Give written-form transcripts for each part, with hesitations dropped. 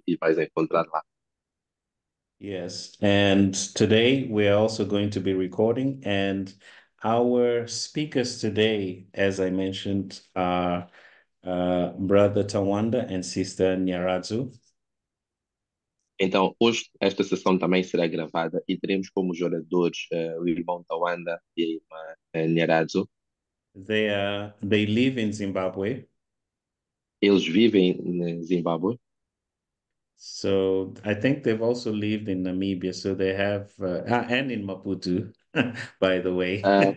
e vais encontrar lá. Yes. And today we are also going to be recording, and our speakers today, as I mentioned, are Brother Tawanda and Sister Nyarazu. Então, hoje esta sessão também será gravada e teremos como os oradores o irmão Tawanda e a irmã Nyarazo. They live in Zimbabwe. Eles vivem em Zimbábue. So I think they've also lived in Namibia. So they have, and in Maputo, by the way. Ah,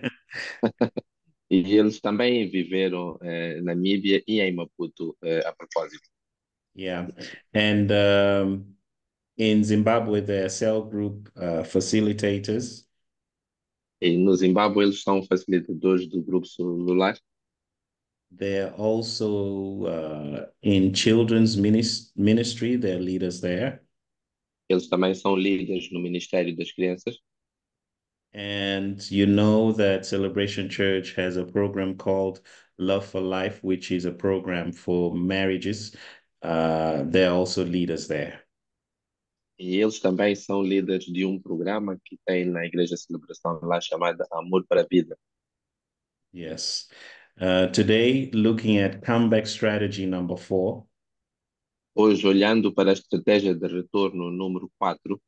e eles também viveram na Namíbia e em Maputo, a propósito. Yeah. And in Zimbabwe, they are cell group facilitators. E no Zimbábue eles são facilitadores do grupo celular. They're also in children's ministry. They're leaders there. Eles também são líderes no Ministério das Crianças. And you know that Celebration Church has a program called Love for Life, which is a program for marriages. They're also leaders there. E eles também são líderes de um programa que tem na Igreja Celebração lá chamada Amor para a Vida. Yes. Today, looking at comeback strategy number 4. Hoje, olhando para a estratégia de retorno número 4,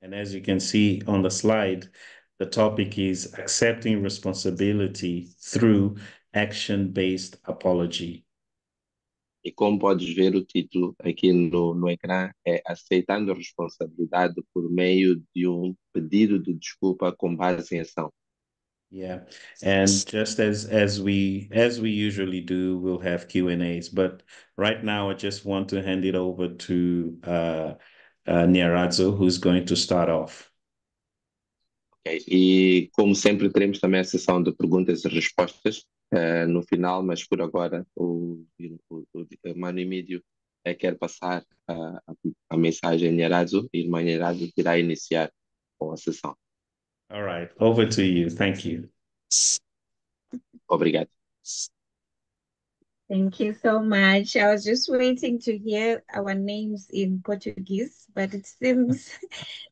And as you can see on the slide, the topic is accepting responsibility through action-based apology. e como podes ver o título aqui no ecrã, é Aceitando a Responsabilidade por meio de um pedido de desculpa com base em ação. Yeah, and just as we usually do, we'll have Q&As. But right now, I just want to hand it over to Nyarazo, who's going to start off. Ok? E como sempre, teremos também a sessão de perguntas e respostas no final, mas por agora o Mano Emílio quer passar a mensagem a Nharazo, e a irmã Nharazo irá iniciar com a sessão. All right, over to you. Thank you. Obrigado. Thank you so much. I was just waiting to hear our names in Portuguese, but it seems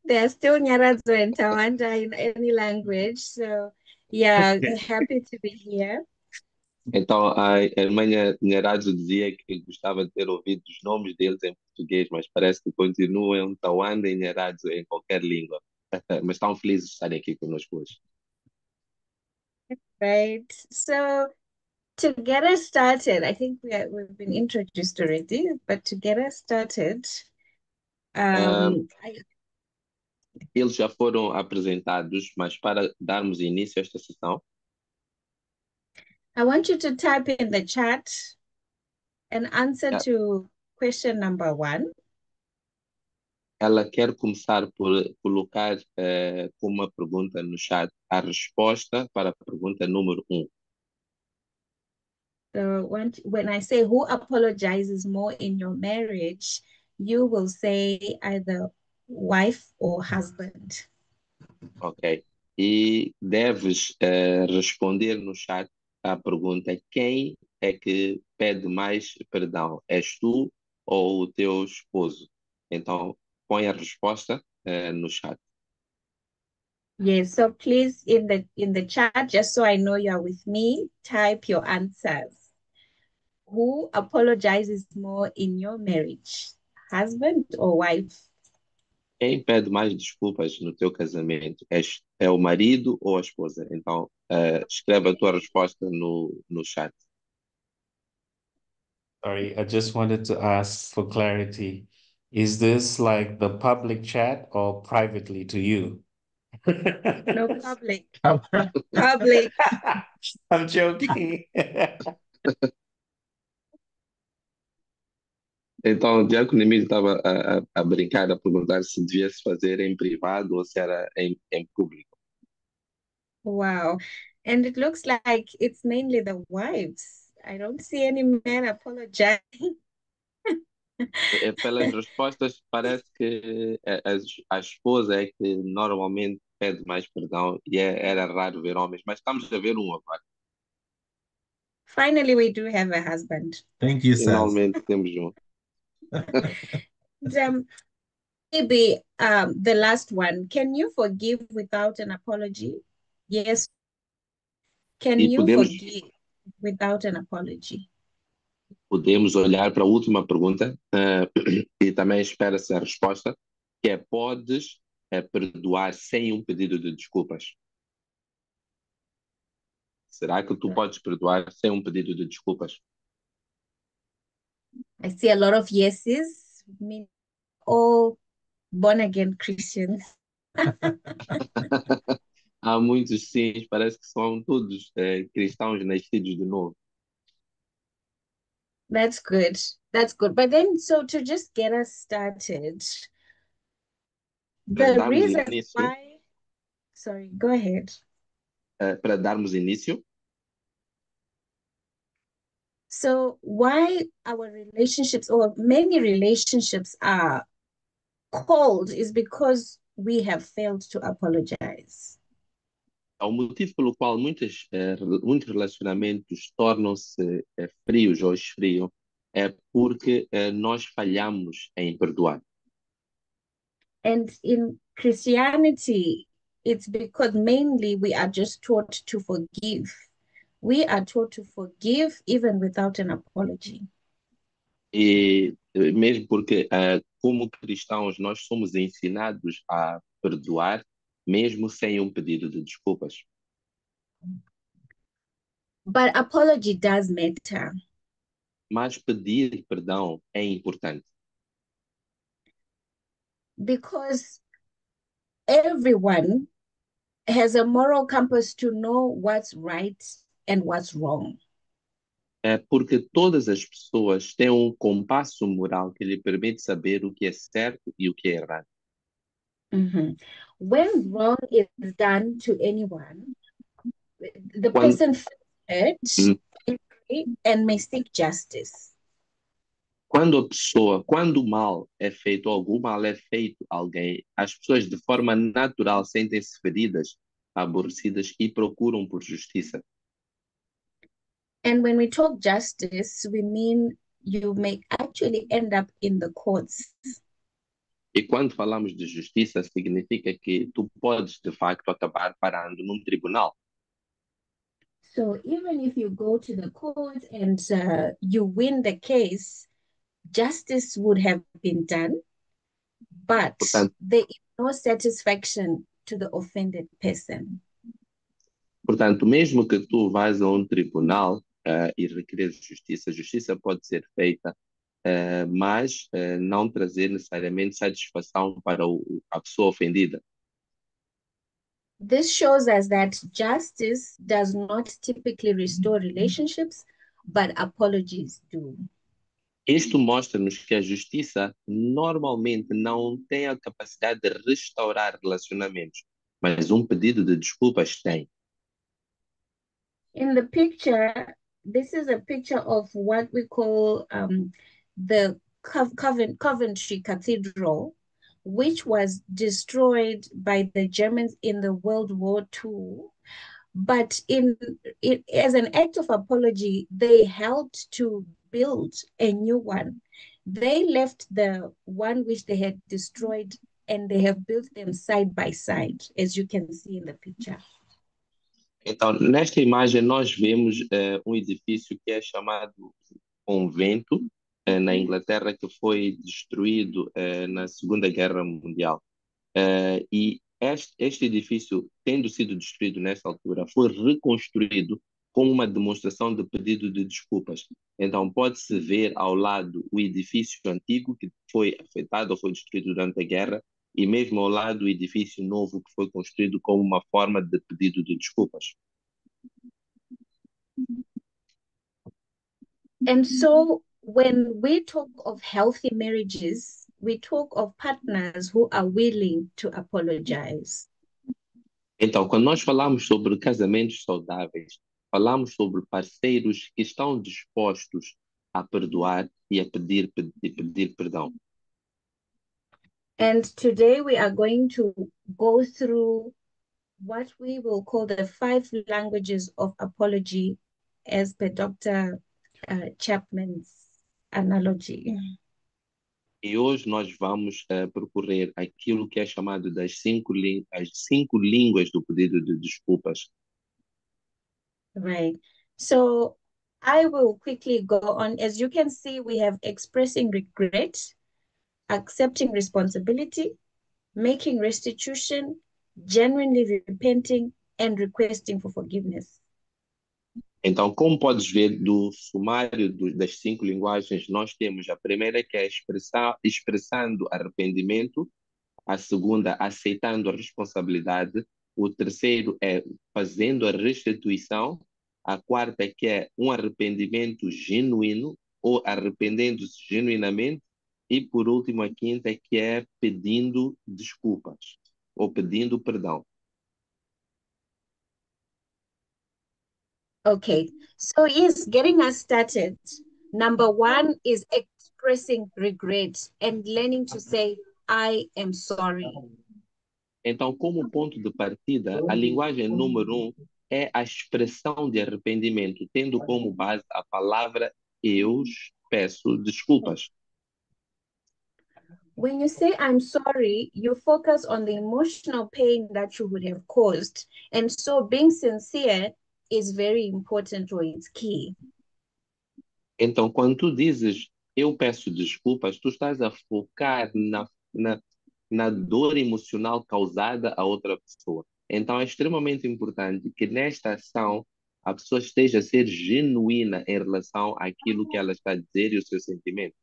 they are still Nyarazo and Tawanda in any language. So, yeah, happy to be here. Então, a irmã Nharazo dizia que gostava de ter ouvido os nomes deles em português, mas parece que continuam Tawanda e Nharazo em qualquer língua. Mas estão felizes de estarem aqui conosco hoje. Right. So, to get us started, I think we've been introduced already, but to get us started, Eles já foram apresentados, mas para darmos início a esta sessão, I want you to type in the chat an answer Yeah. to question number 1. ela quer começar por colocar uma pergunta no chat a resposta para a pergunta número 1. So when I say who apologizes more in your marriage, you will say either wife or husband. Ok? E deves responder no chat à pergunta: quem é que pede mais perdão? És tu ou o teu esposo? Então, põe a resposta no chat. Yes, so please in the chat, just so I know you are with me, type your answers. Who apologizes more in your marriage? Husband or wife? Quem pede mais desculpas no teu casamento? É o marido ou a esposa? Então, escreve a tua resposta no chat. Sorry, I just wanted to ask for clarity. Is this like the public chat or privately to you? No, public. Public. I'm joking. Então, o Diácono Emílio estava a brincar, a perguntar se devia se fazer em privado ou se era em público. Wow. And it looks like it's mainly the wives. I don't see any men apologizing. Pelas respostas, parece que a esposa é que normalmente pede mais perdão e era raro ver homens, mas estamos a ver um agora. Finally, we do have a husband. Thank you, sir. Finalmente temos um. maybe the last one. Can you forgive without an apology? Yes. Can E you forgive without an apology? podemos olhar para a última pergunta, e também espera-se a resposta, que é: podes perdoar sem um pedido de desculpas? Será que tu podes perdoar sem um pedido de desculpas? I see a lot of yeses, mean all born again Christians. Há muitos sims, parece que são todos cristãos nascidos de novo. That's good. That's good. But then, so to just get us started, Para the darmos reason início, why, sorry, go ahead. para darmos início, So why our relationships or many relationships are cold is because we have failed to apologize. o motivo pelo qual muitos relacionamentos tornam-se frios ou esfriam é porque nós falhamos em perdoar. And in Christianity, it's because mainly we are just taught to forgive. We are taught to forgive even without an apology. E mesmo porque, como cristãos, nós somos ensinados a perdoar, mesmo sem um pedido de desculpas. But apology does matter Mas pedir perdão é importante, because everyone has a moral compass to know what's right and what's wrong. porque todas as pessoas têm um compasso moral que lhe permite saber o que é certo e o que é errado. Mhm. When wrong is done to anyone, the Quando, person feels hurt, angry, and may seek justice. quando o mal é feito, ou algum mal é feito a alguém, as pessoas de forma natural sentem-se feridas, aborrecidas e procuram por justiça. And when we talk justice, we mean you may actually end up in the courts. E quando falamos de justiça, significa que tu podes, de facto, acabar parando num tribunal. So even if you go to the court and you win the case, justice would have been done, but Portanto, there is no satisfaction to the offended person. mesmo que tu vás a um tribunal e requeres justiça, a justiça pode ser feita, mas não trazer necessariamente satisfação para a pessoa ofendida. This shows us that justice does not typically restore relationships, but apologies do. Isto mostra-nos que a justiça normalmente não tem a capacidade de restaurar relacionamentos, mas um pedido de desculpas tem. In the picture, this is a picture of what we call the Coventry Cathedral, which was destroyed by the Germans in the World War II. But as an act of apology, they helped to build a new one. They left the one which they had destroyed and they have built them side by side, as you can see in the picture. Então, nesta imagem, nós vemos um edifício que é chamado Convento, na Inglaterra, que foi destruído na Segunda Guerra Mundial. E este edifício, tendo sido destruído nessa altura, foi reconstruído como uma demonstração de pedido de desculpas. Então, pode-se ver ao lado o edifício antigo, que foi afetado ou foi destruído durante a guerra, e mesmo ao lado o edifício novo, que foi construído como uma forma de pedido de desculpas. And so when we talk of healthy marriages, we talk of partners who are willing to apologize. Então, quando nós falamos sobre casamentos saudáveis, falamos sobre parceiros que estão dispostos a perdoar e a pedir perdão. And today we are going to go through what we will call the 5 languages of apology as per Dr. Chapman's analogy. E hoje nós vamos percorrer aquilo que é chamado as 5 línguas do pedido de desculpas. Right. So I will quickly go on. As you can see, we have expressing regret, accepting responsibility, making restitution, genuinely repenting, and requesting for forgiveness. Então, como podes ver do sumário das 5 linguagens, nós temos a primeira que é expressando arrependimento, a segunda aceitando a responsabilidade, o terceiro é fazendo a restituição, a quarta que é um arrependimento genuíno ou arrependendo-se genuinamente, e por último a quinta que é pedindo desculpas ou pedindo perdão. Okay, so yes, getting us started. Number one is expressing regret and learning to say, I am sorry. Então, como ponto de partida, a linguagem número 1 é a expressão de arrependimento, tendo como base a palavra eu peço desculpas. When you say I'm sorry, you focus on the emotional pain that you would have caused. And so being sincere is very important, or it's key. Então, quando tu dizes eu peço desculpas, tu estás a focar na dor emocional causada a outra pessoa. Então, é extremamente importante que nesta ação a pessoa esteja a ser genuína em relação àquilo que ela está a dizer e o seu sentimento.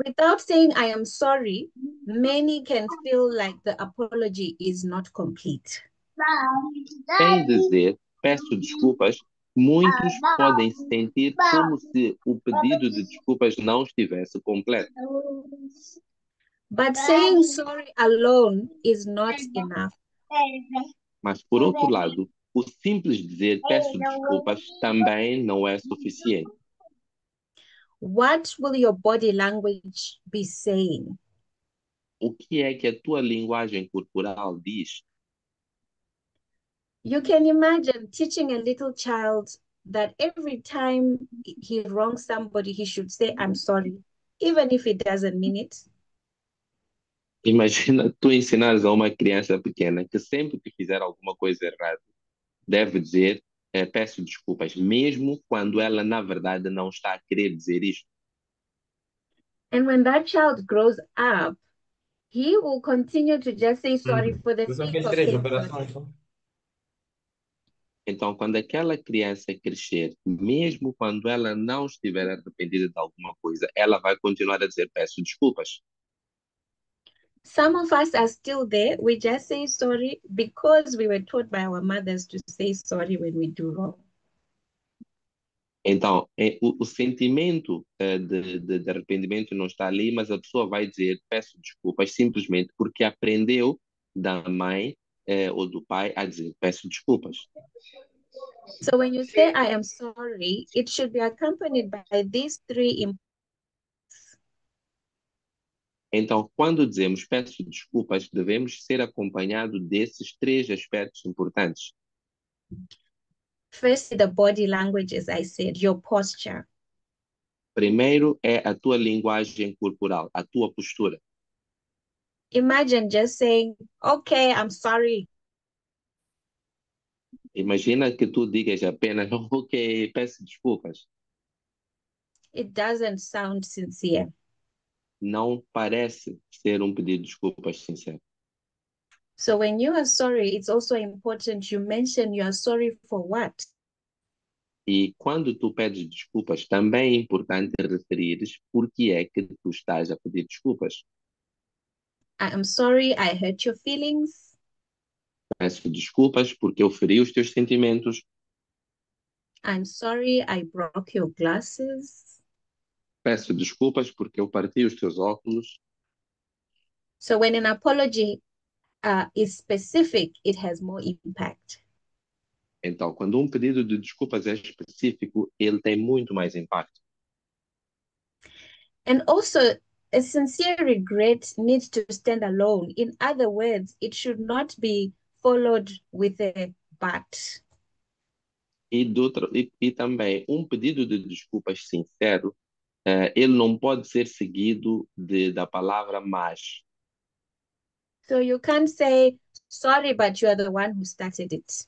Without saying I am sorry, many can feel like the apology is not complete. Sem dizer peço desculpas, muitos podem sentir como se o pedido de desculpas não estivesse completo. But saying sorry alone is not enough. Mas, por outro lado, o simples dizer peço desculpas também não é suficiente. What will your body language be saying? O que é que a tua linguagem corporal diz? You can imagine teaching a little child that every time he wrongs somebody, he should say, I'm sorry, even if he doesn't mean it. Imagina tu ensinares a uma criança pequena que sempre que fizer alguma coisa errada, deve dizer peço desculpas, mesmo quando ela, na verdade, não está a querer dizer isto. And when that child grows up, he will continue to just say sorry for the sake of saying sorry. Então, quando aquela criança crescer, mesmo quando ela não estiver arrependida de alguma coisa, ela vai continuar a dizer peço desculpas. Some of us are still there. We just say sorry because we were taught by our mothers to say sorry when we do wrong. Então, o sentimento de arrependimento não está ali, mas a pessoa vai dizer peço desculpas simplesmente porque aprendeu da mãe ou do pai a dizer peço desculpas. So when you say I am sorry, it should be accompanied by these three. Então, quando dizemos peço desculpas, devemos ser acompanhados desses 3 aspectos importantes. First, the body language, as I said, your posture. Primeiro é a tua linguagem corporal, a tua postura. Imagine just saying, okay, I'm sorry. Imagina que tu digas apenas, ok, peço desculpas. It doesn't sound sincere. Não parece ser um pedido de desculpas sincero. So when you are sorry, it's also important you mention you are sorry for what? E quando tu pedes desculpas, também é importante referires por que é que tu estás a pedir desculpas. I am sorry I hurt your feelings. Peço desculpas porque eu feri os teus sentimentos. I'm sorry I broke your glasses. Peço desculpas porque eu parti os teus óculos. So when an apology is specific, it has more impact. Então, quando um pedido de desculpas é específico, ele tem muito mais impacto. And also, a sincere regret needs to stand alone. In other words, it should not be followed with a but. E também, um pedido de desculpas sincero ele não pode ser seguido da palavra mas. So you can't say, sorry, but you are the one who started it.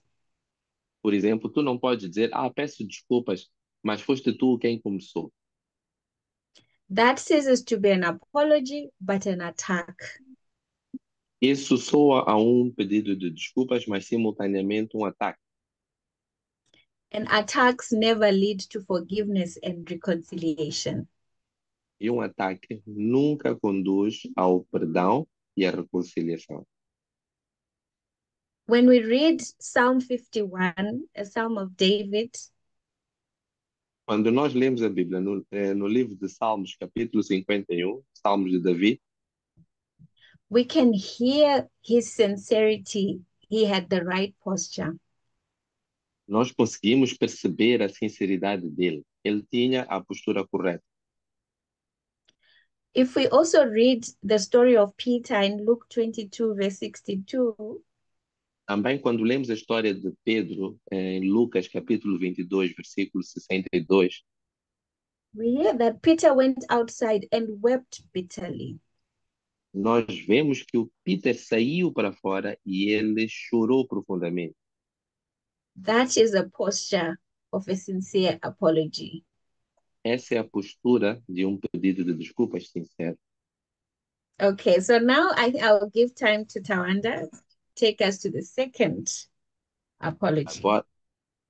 Por exemplo, tu não podes dizer, peço desculpas, mas foste tu quem começou. That ceases to be an apology, but an attack. Isso soa a um pedido de desculpas, mas simultaneamente um ataque. And attacks never lead to forgiveness and reconciliation. E um ataque nunca conduz ao perdão e à reconciliação. When we read Psalm 51, a Psalm of David, Quando nós lemos a Bíblia no livro de Salmos, capítulo 51, Salmos de Davi, we can hear his sincerity. He had the right posture. nós conseguimos perceber a sinceridade dele. Ele tinha a postura correta. If we also read the story of Peter in Luke 22, verse 62, Também, quando lemos a história de Pedro, em Lucas, capítulo 22, versículo 62, we hear that Peter went outside and wept bitterly. nós vemos que o Peter saiu para fora e ele chorou profundamente. That is a posture of a sincere apology. Essa é a postura de um pedido de desculpas sincero. Okay, so now I'll give time to Tawanda take us to the second apology.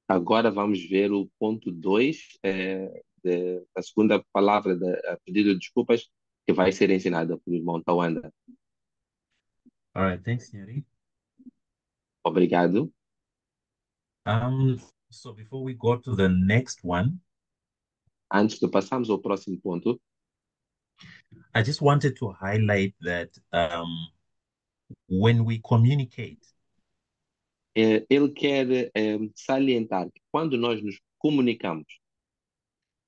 Agora vamos ver o ponto 2 da segunda palavra a pedido de desculpas que vai ser ensinada pelo irmão Tawanda. All right, thanks, Yeri. Obrigado. So before we go to the next one, Antes de passarmos ao próximo ponto, I just wanted to highlight that when we communicate, ele quer salientar que quando nós nos comunicamos,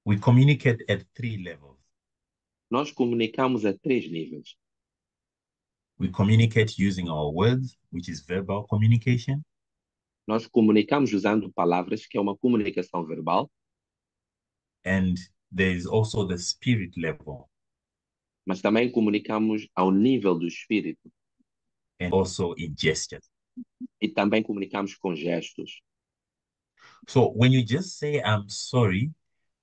we communicate at 3 levels. nós comunicamos a 3 níveis. We communicate using our words, which is verbal communication. Nós comunicamos usando palavras, que é uma comunicação verbal, And there is also the spirit level mas também comunicamos ao nível do espírito and also in gestures. e também comunicamos com gestos. So when you just say, I'm sorry,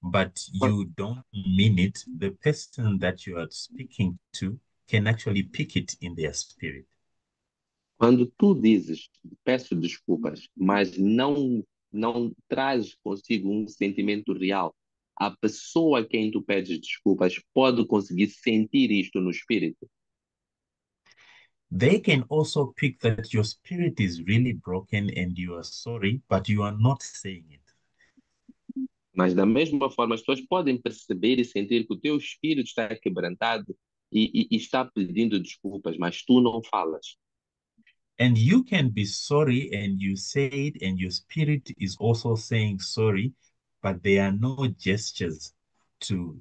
but you don't mean it, the person that you are speaking to can actually pick it in their spirit. Quando tu dizes, peço desculpas, mas não traz consigo um sentimento real, a pessoa a quem tu pedes desculpas pode conseguir sentir isto no espírito. They can also pick that your spirit is really broken and you are sorry, but you are not saying it. Mas da mesma forma, as pessoas podem perceber e sentir que o teu espírito está quebrantado e está pedindo desculpas, mas tu não falas. And you can be sorry and you say it, and your spirit is also saying sorry, but there are no gestures to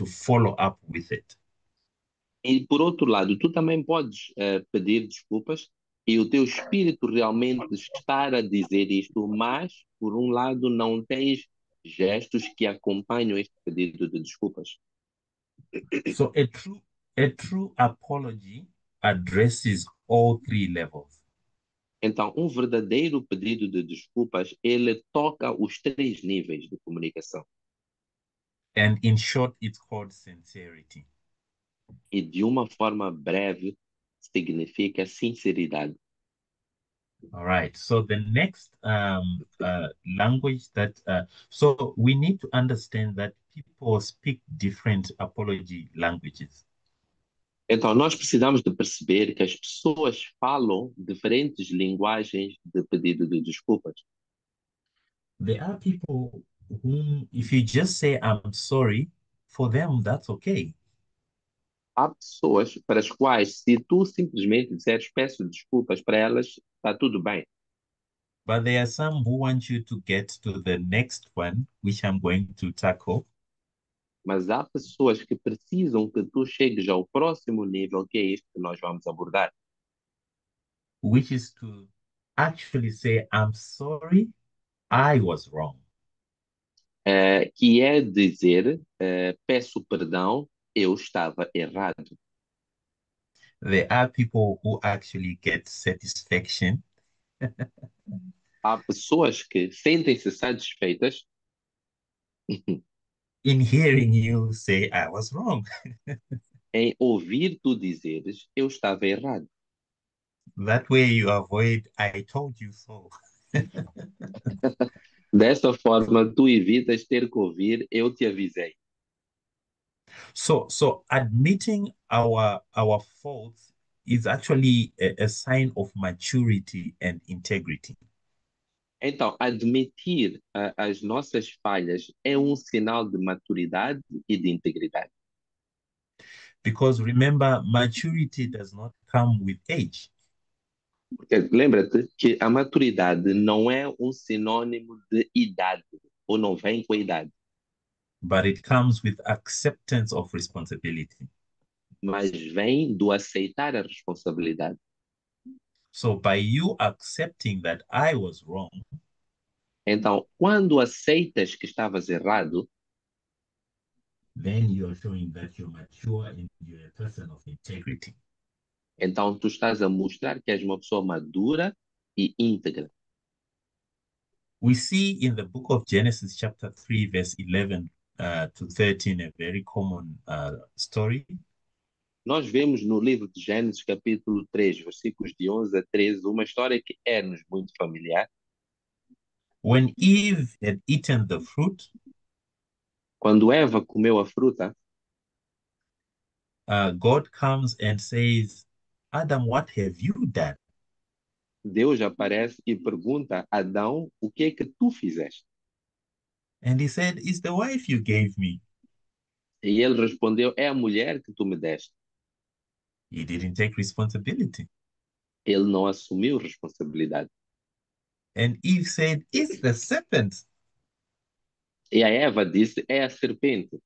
follow up with it. E por outro lado, tu também podes pedir desculpas e o teu espírito realmente estar a dizer isto, mas por um lado não tens gestos que acompanham este pedido de desculpas. So a true apology addresses all 3 levels. Então, um verdadeiro pedido de desculpas, ele toca os 3 níveis de comunicação. And in short, it's called sincerity. E de uma forma breve, significa sinceridade. All right. So the next language so we need to understand that people speak different apology languages. Então, nós precisamos de perceber que as pessoas falam diferentes linguagens de pedido de desculpas. There are people whom, if you just say, I'm sorry, for them, that's okay. Há pessoas para as quais, se tu simplesmente disseres peço desculpas para elas, está tudo bem. But there are some who want you to get to the next one, which I'm going to tackle. Mas há pessoas que precisam que tu chegues ao próximo nível, que é isto que nós vamos abordar. Which is to actually say, I'm sorry, I was wrong. que é dizer, peço perdão, eu estava errado. There are people who actually get satisfaction Há pessoas que sentem-se satisfeitas in hearing you say, I was wrong. em ouvir tu dizeres, eu estava errado. That way you avoid, I told you so. Desta forma, tu evitas ter que ouvir, eu te avisei. So admitting our faults is actually a sign of maturity and integrity. Então, admitir as nossas falhas é um sinal de maturidade e de integridade. Because remember, maturity does not come with age, Porque lembra-te que a maturidade não é um sinônimo de idade, ou não vem com a idade, but it comes with acceptance of responsibility. mas vem do aceitar a responsabilidade. So by you accepting that I was wrong, Então, quando aceitas que estavas errado, then you're showing that you're mature and you're a person of integrity. então tu estás a mostrar que és uma pessoa madura e íntegra. We see in the book of Genesis, chapter 3, verse 11 to 13, a very common story. Nós vemos no livro de Gênesis, capítulo 3, versículos de 11 a 13, uma história que é-nos muito familiar. When Eve had eaten the fruit, Quando Eva comeu a fruta, God comes and says, Adam, what have you done? Deus aparece e pergunta a Adão, o que é que tu fizeste? And he said, it's the wife you gave me. E ele respondeu, é a mulher que tu me deste. He didn't take responsibility. Ele não assumiu responsabilidade. And Eve said, it's the serpent. E a Eva disse, é a serpente.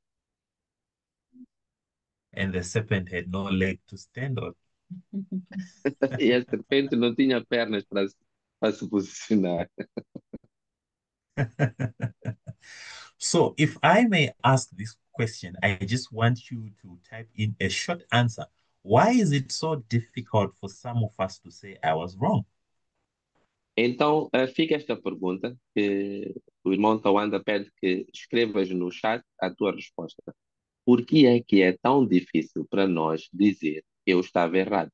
And the serpent had no leg to stand on. E a serpente não tinha pernas para se posicionar. So if I may ask this question, I just want you to type in a short answer. Why is it so difficult for some of us to say I was wrong? Então, fica esta pergunta que o irmão Tawanda pede que escrevas no chat a tua resposta. Por que é tão difícil para nós dizer eu estava errado?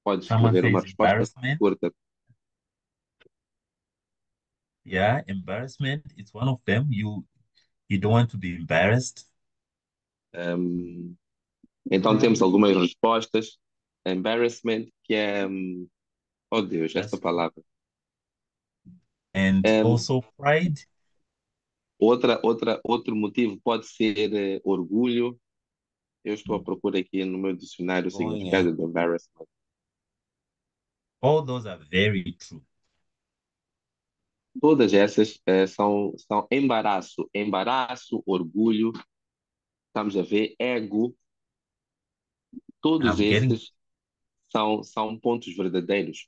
Pode Someone escrever uma says resposta embarrassment. curta. Yeah, embarrassment. It's one of them. You don't want to be embarrassed. Um, então, temos algumas respostas. Embarrassment, que é. Oh, Deus, essa That's palavra. and Um, also pride. outro motivo pode ser orgulho. Eu estou à procura aqui no meu dicionário o significado de embarrassment. All those are very true. Todas essas são embaraço. Embaraço, orgulho, estamos a ver, ego. Todos I'm getting esses são pontos verdadeiros.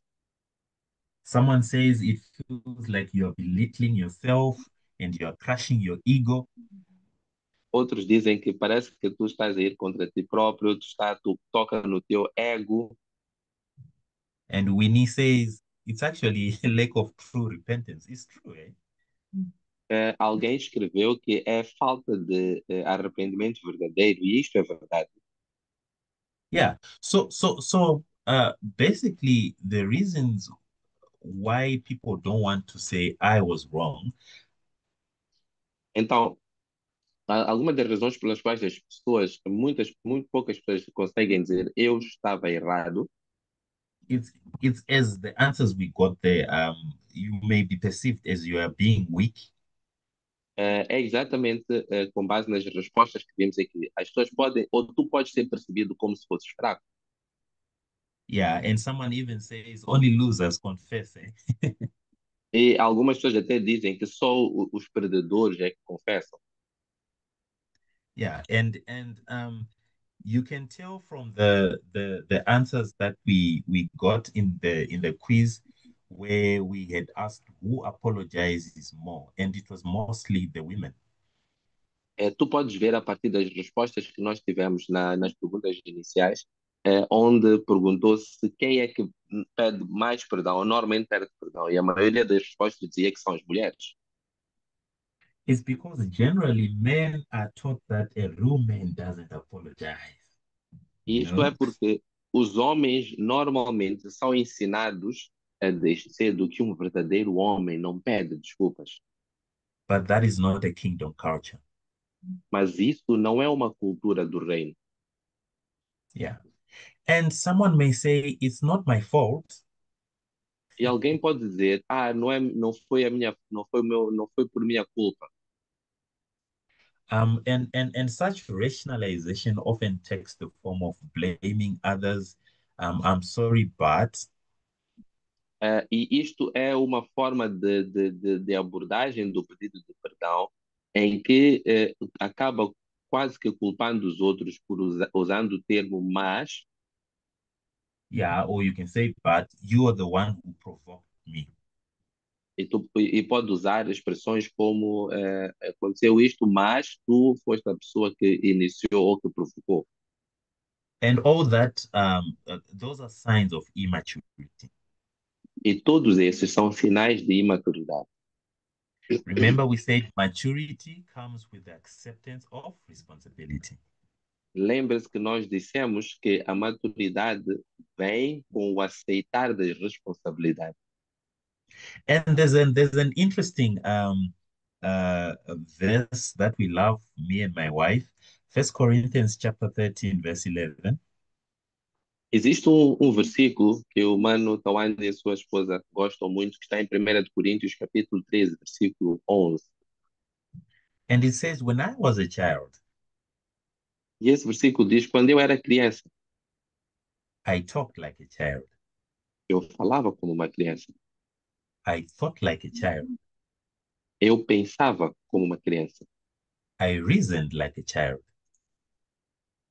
someone says it feels like you're belittling yourself and you're crushing your ego. Outros dizem que parece que tu estás a ir contra ti próprio, tu toca no teu ego. And Winnie says it's actually a lack of true repentance. It's true, eh? Alguém escreveu que é falta de arrependimento verdadeiro, e isto é verdade. Yeah. So basically the reasons why people don't want to say I was wrong Então, alguma das razões pelas quais as pessoas, muito poucas pessoas conseguem dizer eu estava errado, it's it's as the answers we got there, you may be perceived as you are being weak. é exatamente com base nas respostas que vimos aqui. As pessoas podem, ou tu podes ser percebido como se fosses fraco. Yeah, and someone even says only losers confess, eh? E algumas pessoas até dizem que só os perdedores é que confessam. Yeah, and you can tell from the answers that we got in the quiz, where we had asked who apologizes more, and it was mostly the women. Tu podes ver a partir das respostas que nós tivemos nas perguntas iniciais, onde perguntou-se quem é que pede mais perdão, ou normalmente pede perdão, e a maioria das respostas dizia que são as mulheres. It's because generally men are taught that a real man doesn't apologize. E You isto é know? porque os homens normalmente são ensinados desde cedo que um verdadeiro homem não pede desculpas. But that is not a kingdom culture. Mas isso não é uma cultura do reino. Yeah. And someone may say, it's not my fault. E alguém pode dizer, não foi a minha, não foi por minha culpa. And such rationalization often takes the form of blaming others. I'm sorry, but E isto é uma forma de abordagem do pedido de perdão em que acaba quase que culpando os outros por usando o termo mas, yeah, or you can say, but you are the one who provoked me. e pode usar expressões como aconteceu isto, mas tu foste a pessoa que iniciou ou que provocou. And all that, those are signs of immaturity. E todos esses são sinais de imaturidade. Remember, we said maturity comes with the acceptance of responsibility. Lembre-se que nós dissemos que a maturidade vem com o aceitar das responsabilidades. And there's an interesting verse that we love, me and my wife, 1 Corinthians chapter 13, verse 11. Existe um versículo que o Mano Tawande e a sua esposa gostam muito, que está em 1 de Coríntios, capítulo 13, versículo 11. And it says, when I was a child, E esse versículo diz, quando eu era criança, I talked like a child. eu falava como uma criança. I thought like a child. Eu pensava como uma criança. I reasoned like a child.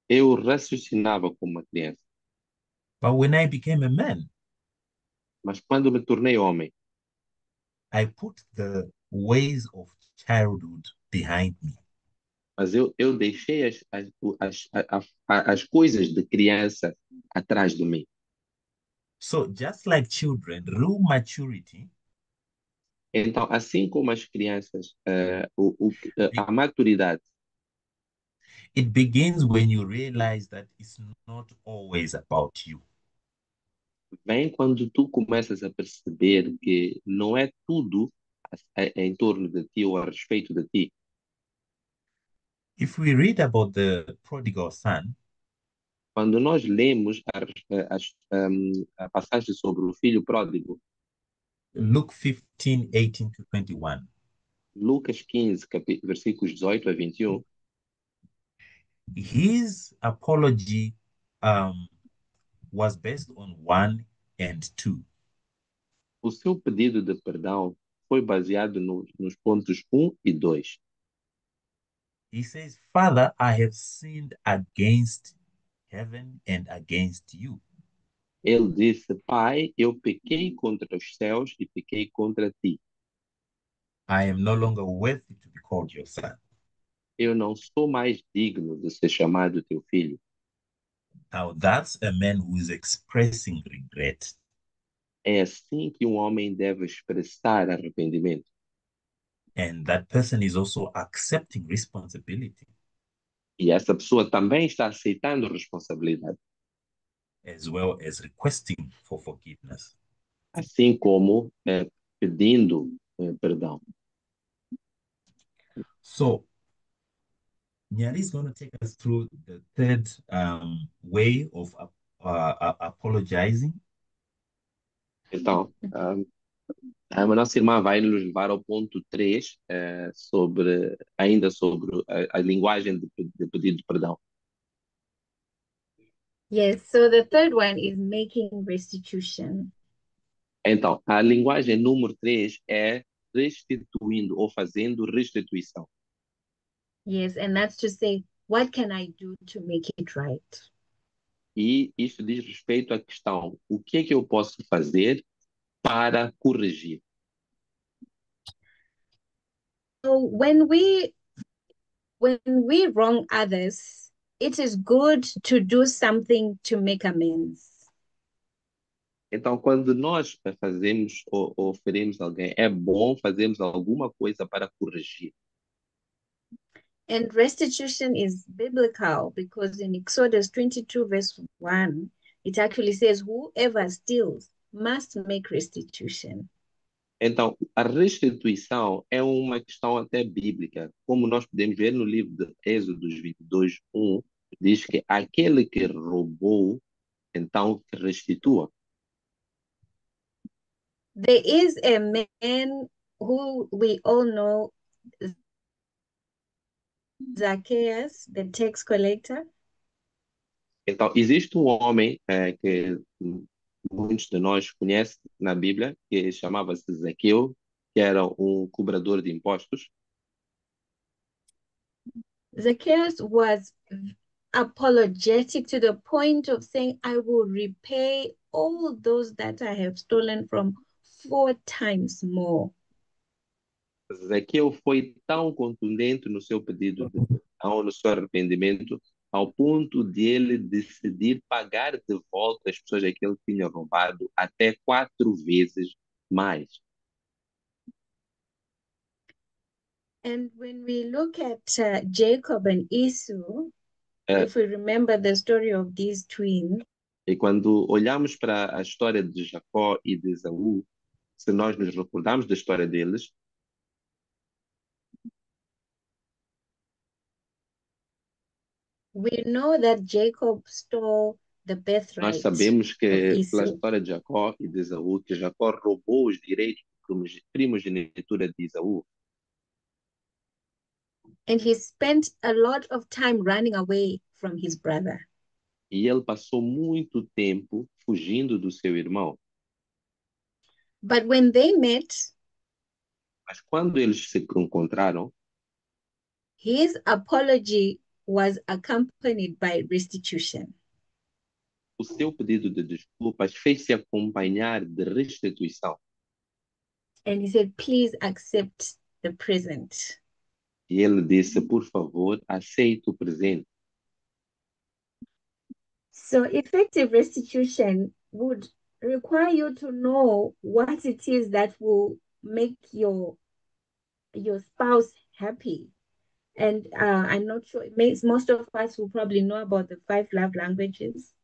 Eu raciocinava como uma criança. But when I became a man, Mas quando me tornei homem, I put the ways of childhood behind me. mas eu deixei as coisas de criança atrás de mim. So just like children, real maturity Então, assim como as crianças, a maturidade it begins when you realize that it's not always about you. vem quando tu começas a perceber que não é tudo em torno de ti ou a respeito de ti. If we read about the prodigal son, Quando nós lemos a passagem sobre o filho pródigo, Luke 15, 18 to 21, Lucas 15, versículos 18 a 21, his apology was based on 1 and 2. o seu pedido de perdão foi baseado nos pontos 1 e 2. He says, Father, I have sinned against heaven and against you. Ele disse, Pai, eu pequei contra os céus e pequei contra ti. I am no longer worthy to be called your son. Eu não sou mais digno de ser chamado teu filho. Now, that's a man who is expressing regret. É assim que um homem deve expressar arrependimento. And that person is also accepting responsibility E essa pessoa também está aceitando responsabilidade, as well as requesting for forgiveness. assim como pedindo perdão. So, Nyari is going to take us through the third way of apologizing. Então, a nossa irmã vai nos levar ao ponto 3, ainda sobre a linguagem de pedido de perdão. Yes, so the third one is making restitution. Então, a linguagem número 3 é restituindo ou fazendo restituição. Yes, and that's to say, what can I do to make it right? E isso diz respeito à questão, o que é que eu posso fazer para corrigir. So when we wrong others, it is good to do something to make amends. Então, quando nós fazemos ou ferimos alguém, é bom fazermos alguma coisa para corrigir. And restitution is biblical because in Exodus 22, verse 1, it actually says, whoever steals must make restitution. Então, a restituição é uma questão até bíblica. Como nós podemos ver no livro de Êxodos 22, 1, diz que aquele que roubou, então que restitua. There is a man who we all know, Zacchaeus, the tax collector. Então, existe um homem que muitos de nós conhecem na Bíblia, que chamava-se Zaqueu, que era um cobrador de impostos. Zacchaeus was apologetic to the point of saying, I will repay all those that I have stolen from 4 times more. Zaqueu foi tão contundente no seu pedido de perdão, no seu arrependimento, ao ponto de ele decidir pagar de volta as pessoas a que ele tinha roubado até 4 vezes mais. And when we look at Jacob and Esau, É, if we remember the story of these twins, E quando olhamos para a história de Jacó e de Esaú, se nós nos recordarmos da história deles, we know that Jacob stole the nós birthright sabemos of que, pela Esau. história de Jacó e de Esaú, que Jacó roubou os direitos de primogenitura de Esaú. And he spent a lot of time running away from his brother. E ele passou muito tempo fugindo do seu irmão. But when they met, Mas quando eles se encontraram, his apology was accompanied by restitution. o seu pedido de desculpas fez-se acompanhar de restituição. And he said, please accept the present. E ele disse, por favor, aceite o presente. So effective restitution would require you to know what it is that will make your spouse happy. And I'm not sure, most of us will probably know about the 5 love languages.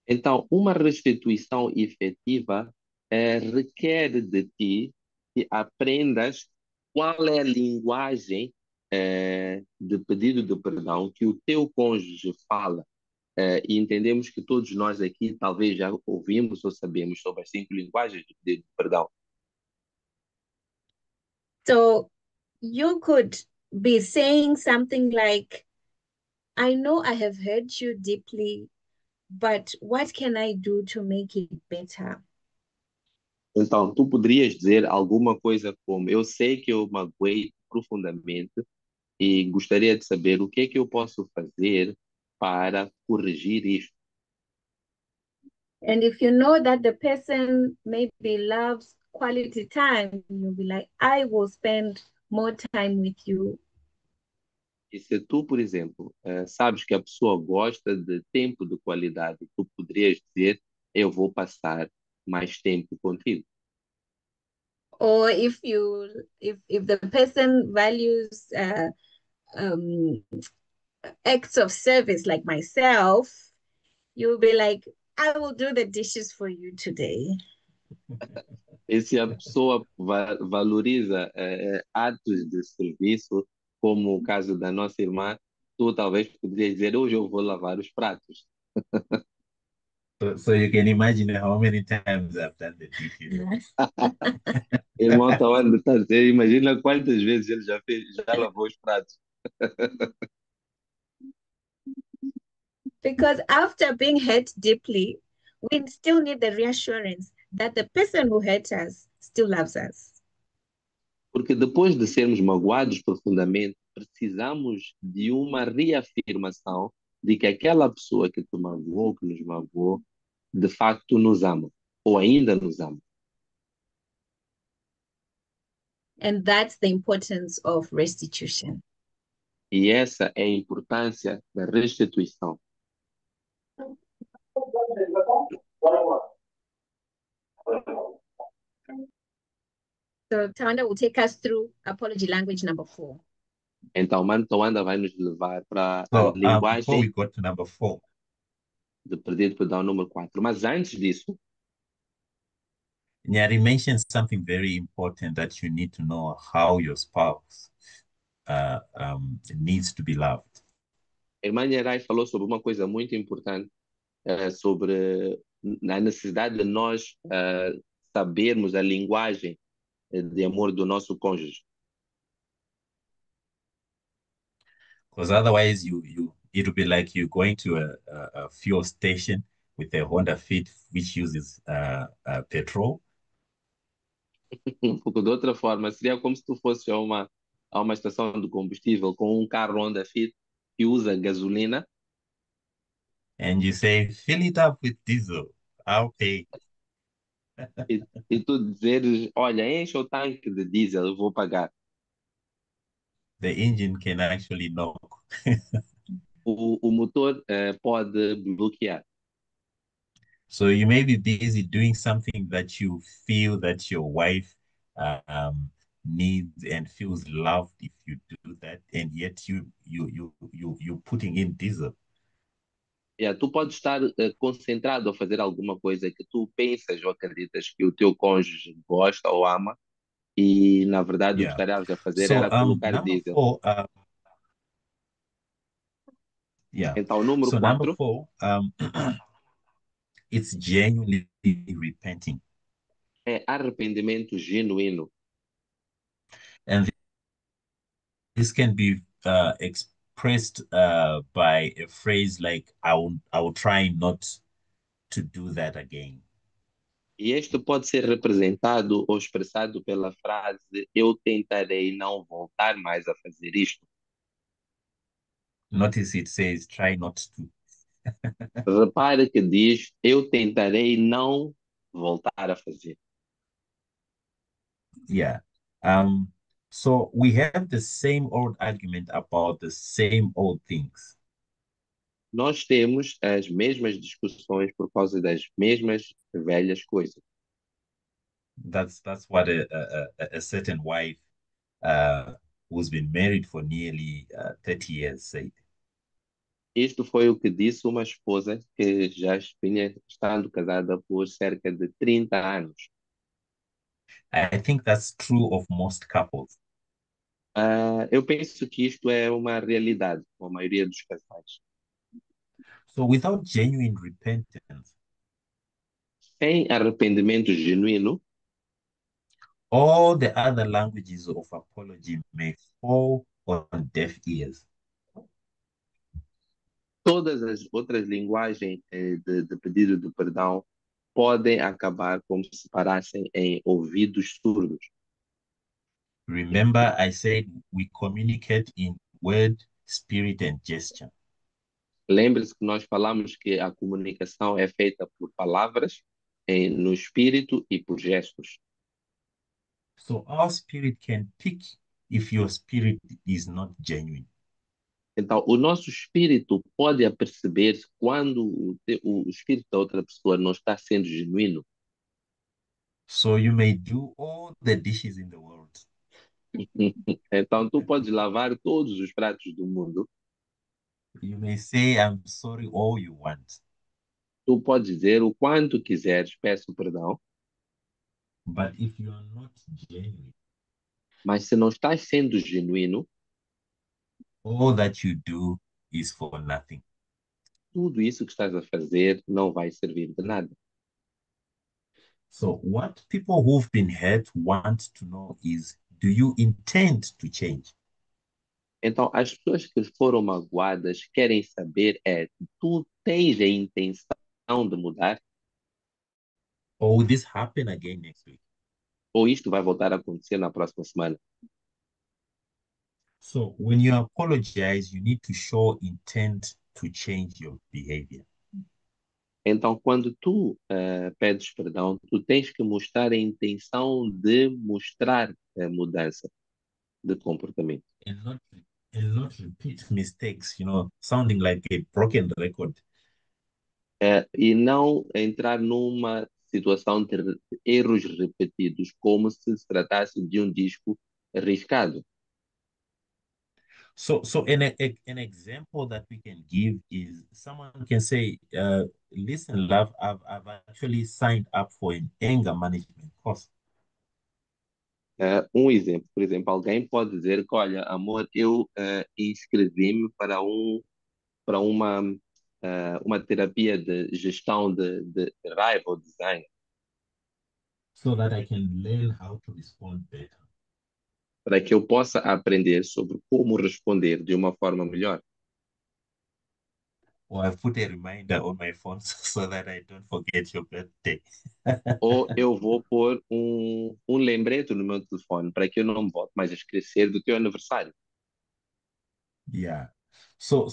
Então, uma restituição efetiva requer de ti que aprendas qual é a linguagem de pedido de perdão que o teu cônjuge fala. E entendemos que todos nós aqui talvez já ouvimos ou sabemos sobre as 5 linguagens de pedido de perdão. So you could be saying something like, I know I have hurt you deeply, but what can I do to make it better? Então, tu poderias dizer alguma coisa como: eu sei que eu magoei profundamente e gostaria de saber o que é que eu posso fazer para corrigir isto. And if you know that the person maybe loves quality time, you'll be like, I will spend more time with you. E se tu, por exemplo, sabes que a pessoa gosta de tempo de qualidade, tu poderias dizer: eu vou passar mais tempo contigo. Or if the person values um, acts of service like myself, you'll be like, I will do the dishes for you today. E se a pessoa valoriza atos de serviço, como o caso da nossa irmã, tu talvez poderias dizer: hoje eu vou lavar os pratos. So you can imagine how many times I've done the dishes. Irmão, tá onde tá a dizer, imagina quantas vezes ele já lavou os pratos. Because after being hurt deeply, we still need the reassurance that the person who hurt us still loves us. Porque depois de sermos magoados profundamente, precisamos de uma reafirmação de que aquela pessoa que te magoou, que nos magoou, de facto nos ama ou ainda nos ama. And that's the importance of restitution. E essa é a importância da restituição. So Tawanda will take us through apology language number 4. Então, Mano Tawanda vai nos levar para a So before we linguagem go to number 4, de pedir perdão número 4. Mas antes disso, Nyari mentioned something very important that you need to know how your spouse needs to be loved. a irmã Nherai falou sobre uma coisa muito importante, sobre a necessidade de nós sabermos a linguagem de amor do nosso cônjuge. Because otherwise it'll be like you going to a fuel station with a Honda Fit which uses petrol. Porque de outra forma, seria como se tu fosse a uma estação de combustível com um carro Honda Fit que usa gasolina And you say, fill it up with diesel. I'll pay. e tu dizeres, olha, enche o tanque de diesel, eu vou pagar. The engine can actually knock. O motor pode bloquear. So you may be busy doing something that you feel that your wife needs and feels loved if you do that, and yet you're putting in diesel. Yeah, tu podes estar concentrado a fazer alguma coisa que tu pensas ou acreditas que o teu cônjuge gosta ou ama e, na verdade, o que Yeah. estarias a fazer So era colocar number diesel. 4, yeah. Então, número So number 4, 4, it's genuinely repenting. é arrependimento genuíno. And this can be expressed by a phrase like, I will try not to do that again. E este pode ser representado ou expressado pela frase eu tentarei não voltar mais a fazer isto. Notice it says, try not to. Repare que diz eu tentarei não voltar a fazer. Yeah. So we have the same old argument about the same old things. Nós temos as mesmas discussões por causa das mesmas velhas coisas. That's what a certain wife who's been married for nearly 30 years said. Isto foi o que disse uma esposa que já vinha estando casada por cerca de 30 anos. I think that's true of most couples. Eu penso que isto é uma realidade com a maioria dos casais. So without genuine repentance, Sem arrependimento genuíno, all the other languages of apology may fall on deaf ears. todas as outras linguagens de pedido de perdão podem acabar como se parassem em ouvidos surdos. Remember, I said we communicate in word, spirit, and gesture. Lembre-se que nós falamos que a comunicação é feita por palavras, no espírito e por gestos. So our spirit can pick if your spirit is not genuine. Então, o nosso espírito pode aperceber quando o espírito da outra pessoa não está sendo genuíno. So you may do all the dishes in the world, Então, tu podes lavar todos os pratos do mundo, you may say, I'm sorry, all you want. tu podes dizer o quanto quiseres, peço perdão, But if you are not genuine, mas se não estás sendo genuíno, all that you do is for nothing. tudo isso que estás a fazer não vai servir de nada. So what people who've been hurt want to know is, do you intend to change? Então, as pessoas que foram magoadas querem saber tu tens a intenção de mudar Or will this happen again next week? ou isto vai voltar a acontecer na próxima semana? So when you apologize, you need to show intent to change your behavior. Então, quando tu pedes perdão, tu tens que mostrar a intenção de mostrar a mudança de comportamento. and not and not repeat mistakes, sounding like a broken record. E não entrar numa situação de erros repetidos, como se tratasse de um disco arriscado. So an example that we can give is someone can say, listen, love, I've actually signed up for an anger management course. Um exemplo, por exemplo, alguém pode dizer que, olha, amor, eu inscrevi-me para uma terapia de gestão de raiva ou design, So that I can learn how to respond better. para que eu possa aprender sobre como responder de uma forma melhor. Or I've put a reminder on my phone so that I don't forget your birthday. Ou eu vou pôr um lembrete no meu telefone para que eu não volte mais a esquecer do teu aniversário. Yeah. So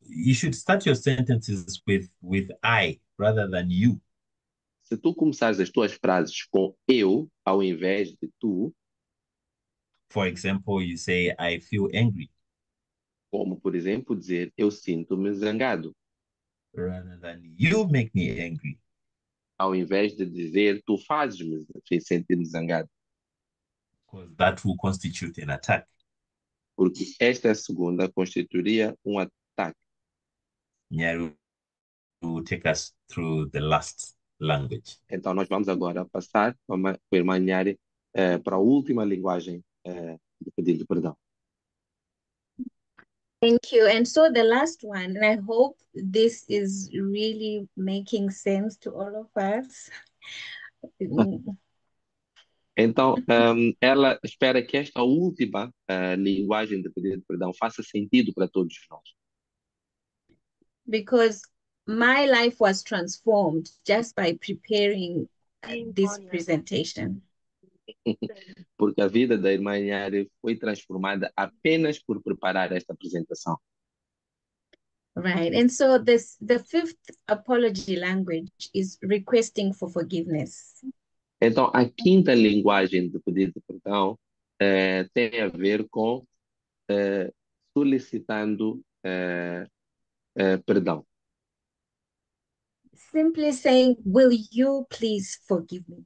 you should start your sentences with I rather than you. Se tu começares as tuas frases com eu, ao invés de tu, For example, you say, I feel angry, como por exemplo dizer eu sinto-me zangado, rather than you make me angry. ao invés de dizer tu fazes-me sentir-me zangado, Because that will constitute an attack. porque esta segunda constituiria um ataque. Nyaru will take us through the last language. Então nós vamos agora passar com a irmã Nhari para a última linguagem de pedido de perdão. Thank you. And so the last one, and I hope this is really making sense to all of us. Então, ela espera que esta última linguagem de pedido de perdão faça sentido para todos nós. Because my life was transformed just by preparing this presentation. Porque a vida da irmã Nhari foi transformada apenas por preparar esta apresentação. Right. And so the fifth apology language is requesting for forgiveness. Então, a quinta linguagem de pedido de perdão tem a ver com solicitando perdão. Simply saying, will you please forgive me?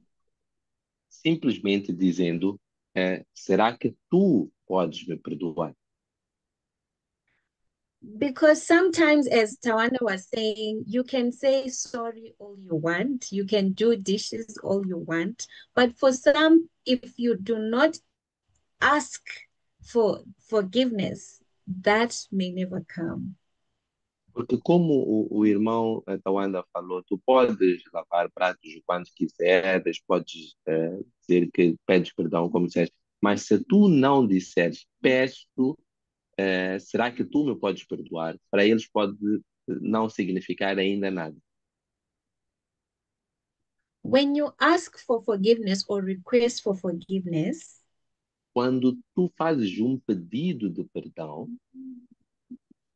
Simplesmente dizendo, será que tu podes me perdoar? Because sometimes, as Tawana was saying, you can say sorry all you want, you can do dishes all you want, but for some, if you do not ask for forgiveness, that may never come. Porque como o irmão Tawanda falou, tu podes lavar pratos o quanto quiseres, podes dizer que pedes perdão como disseste, mas se tu não disseres, peço, será que tu me podes perdoar? Para eles pode não significar ainda nada. When you ask for forgiveness or request for forgiveness, Quando tu fazes um pedido de perdão,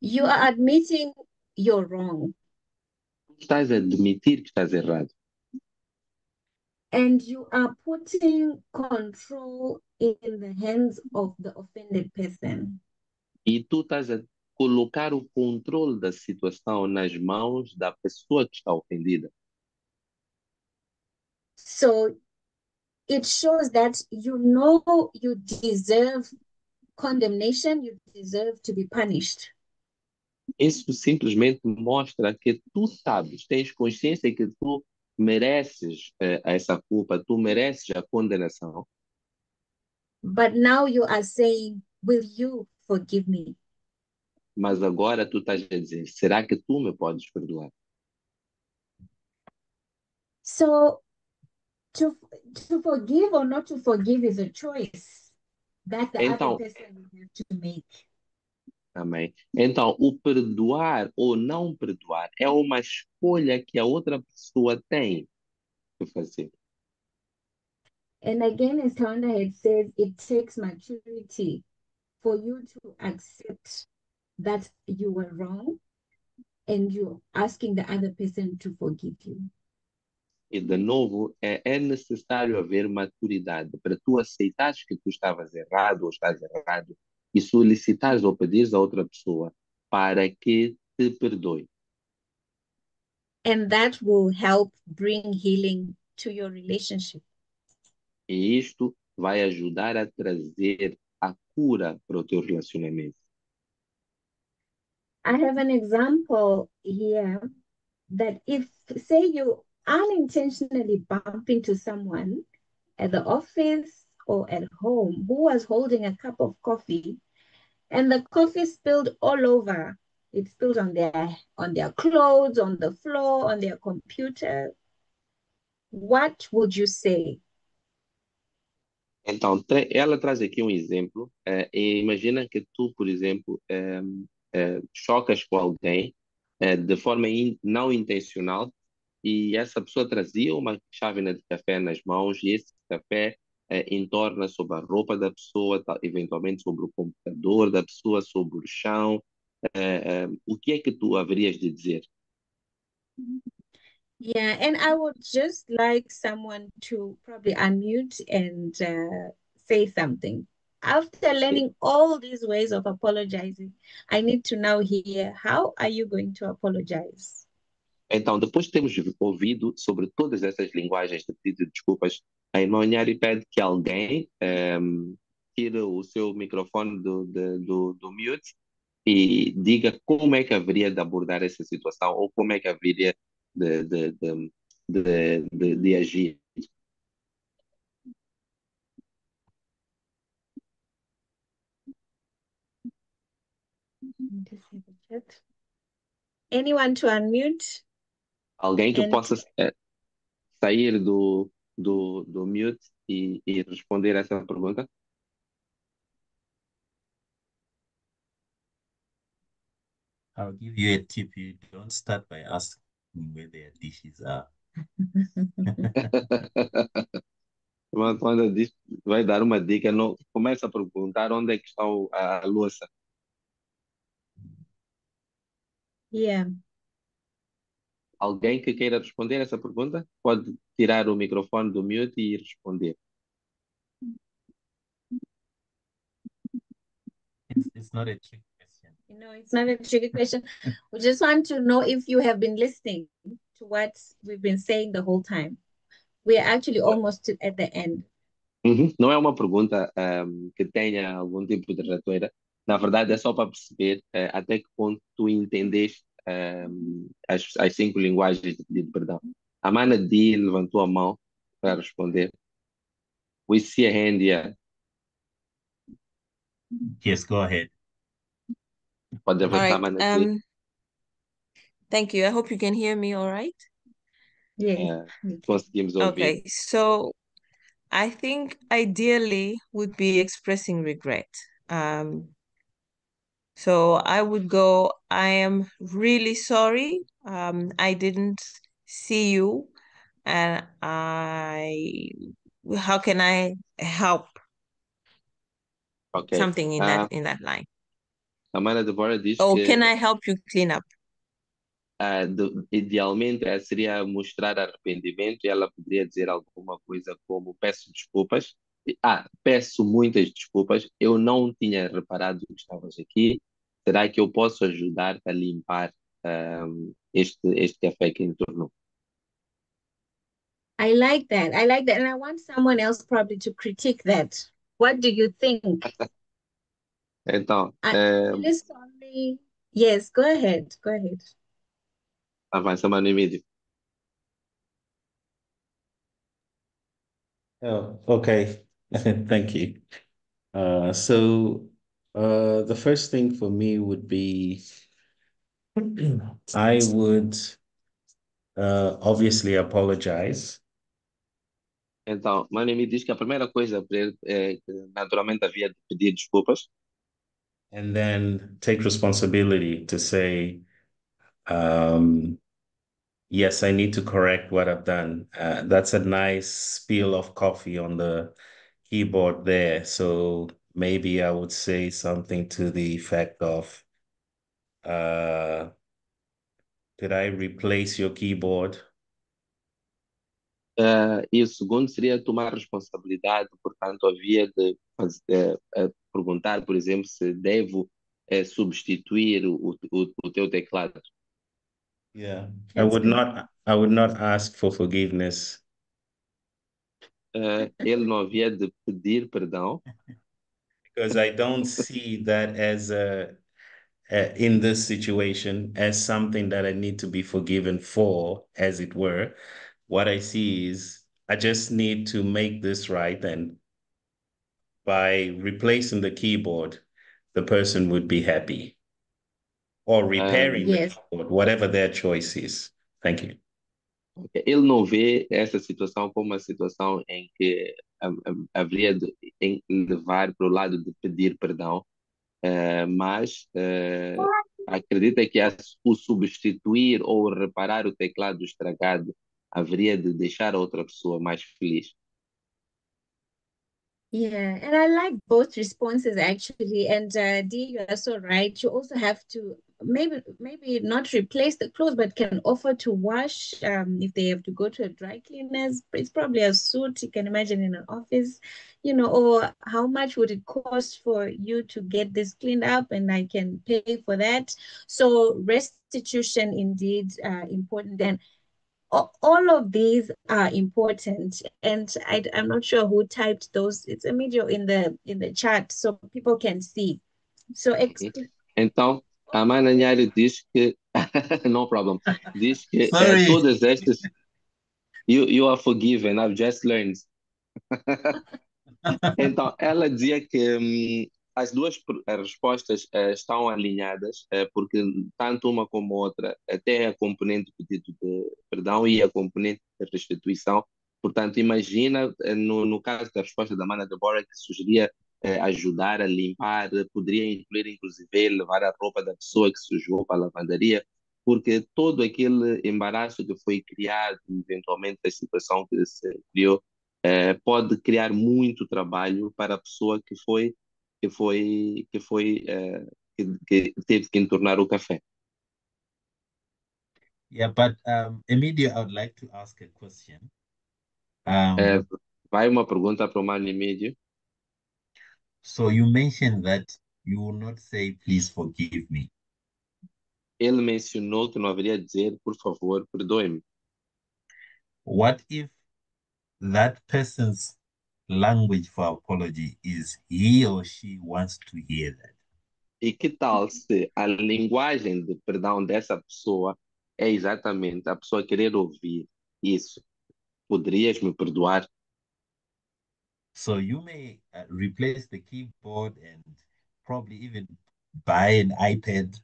you are admitting you're wrong. tu estás a admitir que estás errado. And you are putting control in the hands of the offended person. E tu estás a colocar o controle da situação nas mãos da pessoa que está ofendida. So it shows that you know you deserve condemnation, you deserve to be punished. Isso simplesmente mostra que tu sabes, tens consciência que tu mereces essa culpa, tu mereces a condenação, But now you are saying, will you forgive me? mas agora tu estás a dizer, será que tu me podes perdoar? So to forgive or not to forgive is a choice that the other Então, person will have to make. amém. Então, o perdoar ou não perdoar é uma escolha que a outra pessoa tem de fazer. And again, as Tanda had said, it takes maturity for you to accept that you were wrong and you're asking the other person to forgive you. E, de novo, é necessário haver maturidade para tu aceitares que tu estavas errado ou estás errado e solicitares ou pedires a outra pessoa para que te perdoe. And that will help bring healing to your relationship. E isto vai ajudar a trazer a cura para o teu relacionamento. I have an example here that if, say, you unintentionally bump into someone at the office or at home who was holding a cup of coffee and the coffee spilled all over. It spilled on their clothes, on the floor, on their computer. What would you say? Então, ela traz aqui um exemplo. E imagina que tu, por exemplo, chocas com alguém de forma não intencional e essa pessoa trazia uma chávena de café nas mãos e esse café entorna sobre a roupa da pessoa, eventualmente sobre o computador da pessoa, sobre o chão. O que é que tu haverias de dizer? Yeah, and I would just like someone to probably unmute and say something. After learning all these ways of apologizing, I need to now hear how are you going to apologize? Então, depois de termos ouvido sobre todas essas linguagens de pedido de desculpas, a irmã Nhari pede que alguém tire o seu microfone do mute e diga como é que haveria de abordar essa situação ou como é que haveria de agir. Anyone to unmute? Alguém que And possa sair do mute e responder essa pergunta? I'll give you a tip. You don't start by asking where their dishes are. Mas quando diz, vai dar uma dica, não, começa a perguntar onde é que está a louça. yeah, Alguém que queira responder essa pergunta pode tirar o microfone do mute e responder. It's not a trick question. it's not a tricky question. We just want to know if you have been listening to what we've been saying the whole time. We are actually almost at the end. Uhum. Não é uma pergunta que tenha algum tipo de ratoeira. Na verdade, é só para perceber até que ponto tu entendeste as 5 linguagens de pedido de perdão. A Mana D levantou a mão para responder. We see a hand here. Yes, go ahead. Pode All avançar, right. Mana D. Thank you. I hope you can hear me all right. Yes. Conseguimos ouvir. Okay. So I think ideally would be expressing regret. So I would go, I am really sorry. I didn't see you, and how can I help? Ok. Something in that line. A Mana Deborah diz Oh, que can I help you clean up? idealmente seria mostrar arrependimento e ela poderia dizer alguma coisa como peço desculpas. Peço muitas desculpas. Eu não tinha reparado que estavas aqui. Será que eu posso ajudar-te a limpar este café que entornou? I like that. I like that. And I want someone else probably to critique that. What do you think? Então, I'm really sorry. Yes, go ahead. Go ahead. avança, Mano Emílio. Oh, okay. Thank you. So the first thing for me would be I would obviously apologize. Então, Mano Emílio diz que a primeira coisa para ele é que naturalmente havia de pedir desculpas. And then take responsibility to say, um, yes, I need to correct what I've done. That's a nice spill of coffee on the keyboard there. So maybe I would say something to the effect of, Did I replace your keyboard? E o segundo seria tomar responsabilidade, portanto, havia de perguntar, por exemplo, se devo substituir o teu teclado. Yeah. That's good. I would not ask for forgiveness Ele não havia de pedir perdão, because I don't see that as in this situation as something that I need to be forgiven for, as it were. What I see is I just need to make this right, and by replacing the keyboard, the person would be happy, or repairing the Yes. keyboard, whatever their choice is. Thank you. ele não vê essa situação como uma situação em que haveria de levar para o lado de pedir perdão, mas acredita que o substituir ou reparar o teclado estragado haveria de deixar a outra pessoa mais feliz. Yeah, and I like both responses actually. And Dee, you are so right. You also have to maybe not replace the clothes, but can offer to wash if they have to go to a dry cleaners. It's probably a suit you can imagine in an office, or how much would it cost for you to get this cleaned up, and I can pay for that. So restitution indeed important. And all of these are important, and I'm not sure who typed those. It's a video in the chat so people can see. So Então, a Mana Nharu diz que, no problem, diz que Sorry. todas estas, you are forgiven, I've just learned. Então, ela dizia que as duas respostas estão alinhadas, porque tanto uma como outra até a componente de pedido de perdão e a componente de restituição. Portanto, imagina, no caso da resposta da Mana Deborah, que sugeria ajudar a limpar, poderia incluir, inclusive, levar a roupa da pessoa que sujou para a lavandaria, porque todo aquele embaraço que foi criado, eventualmente a situação que se criou, pode criar muito trabalho para a pessoa que teve que entornar o café. Yeah, but Emilio, I would like to ask a question. Vai uma pergunta para o Mano Emílio. So you mentioned that you will not say, please forgive me. Ele mencionou que não haveria de dizer, por favor, perdoe-me. What if that person's language for apology is he or she wants to hear that? E que tal se a linguagem de perdão dessa pessoa é exatamente a pessoa querer ouvir isso? Poderias me perdoar? So you may replace the keyboard and probably even buy an iPad,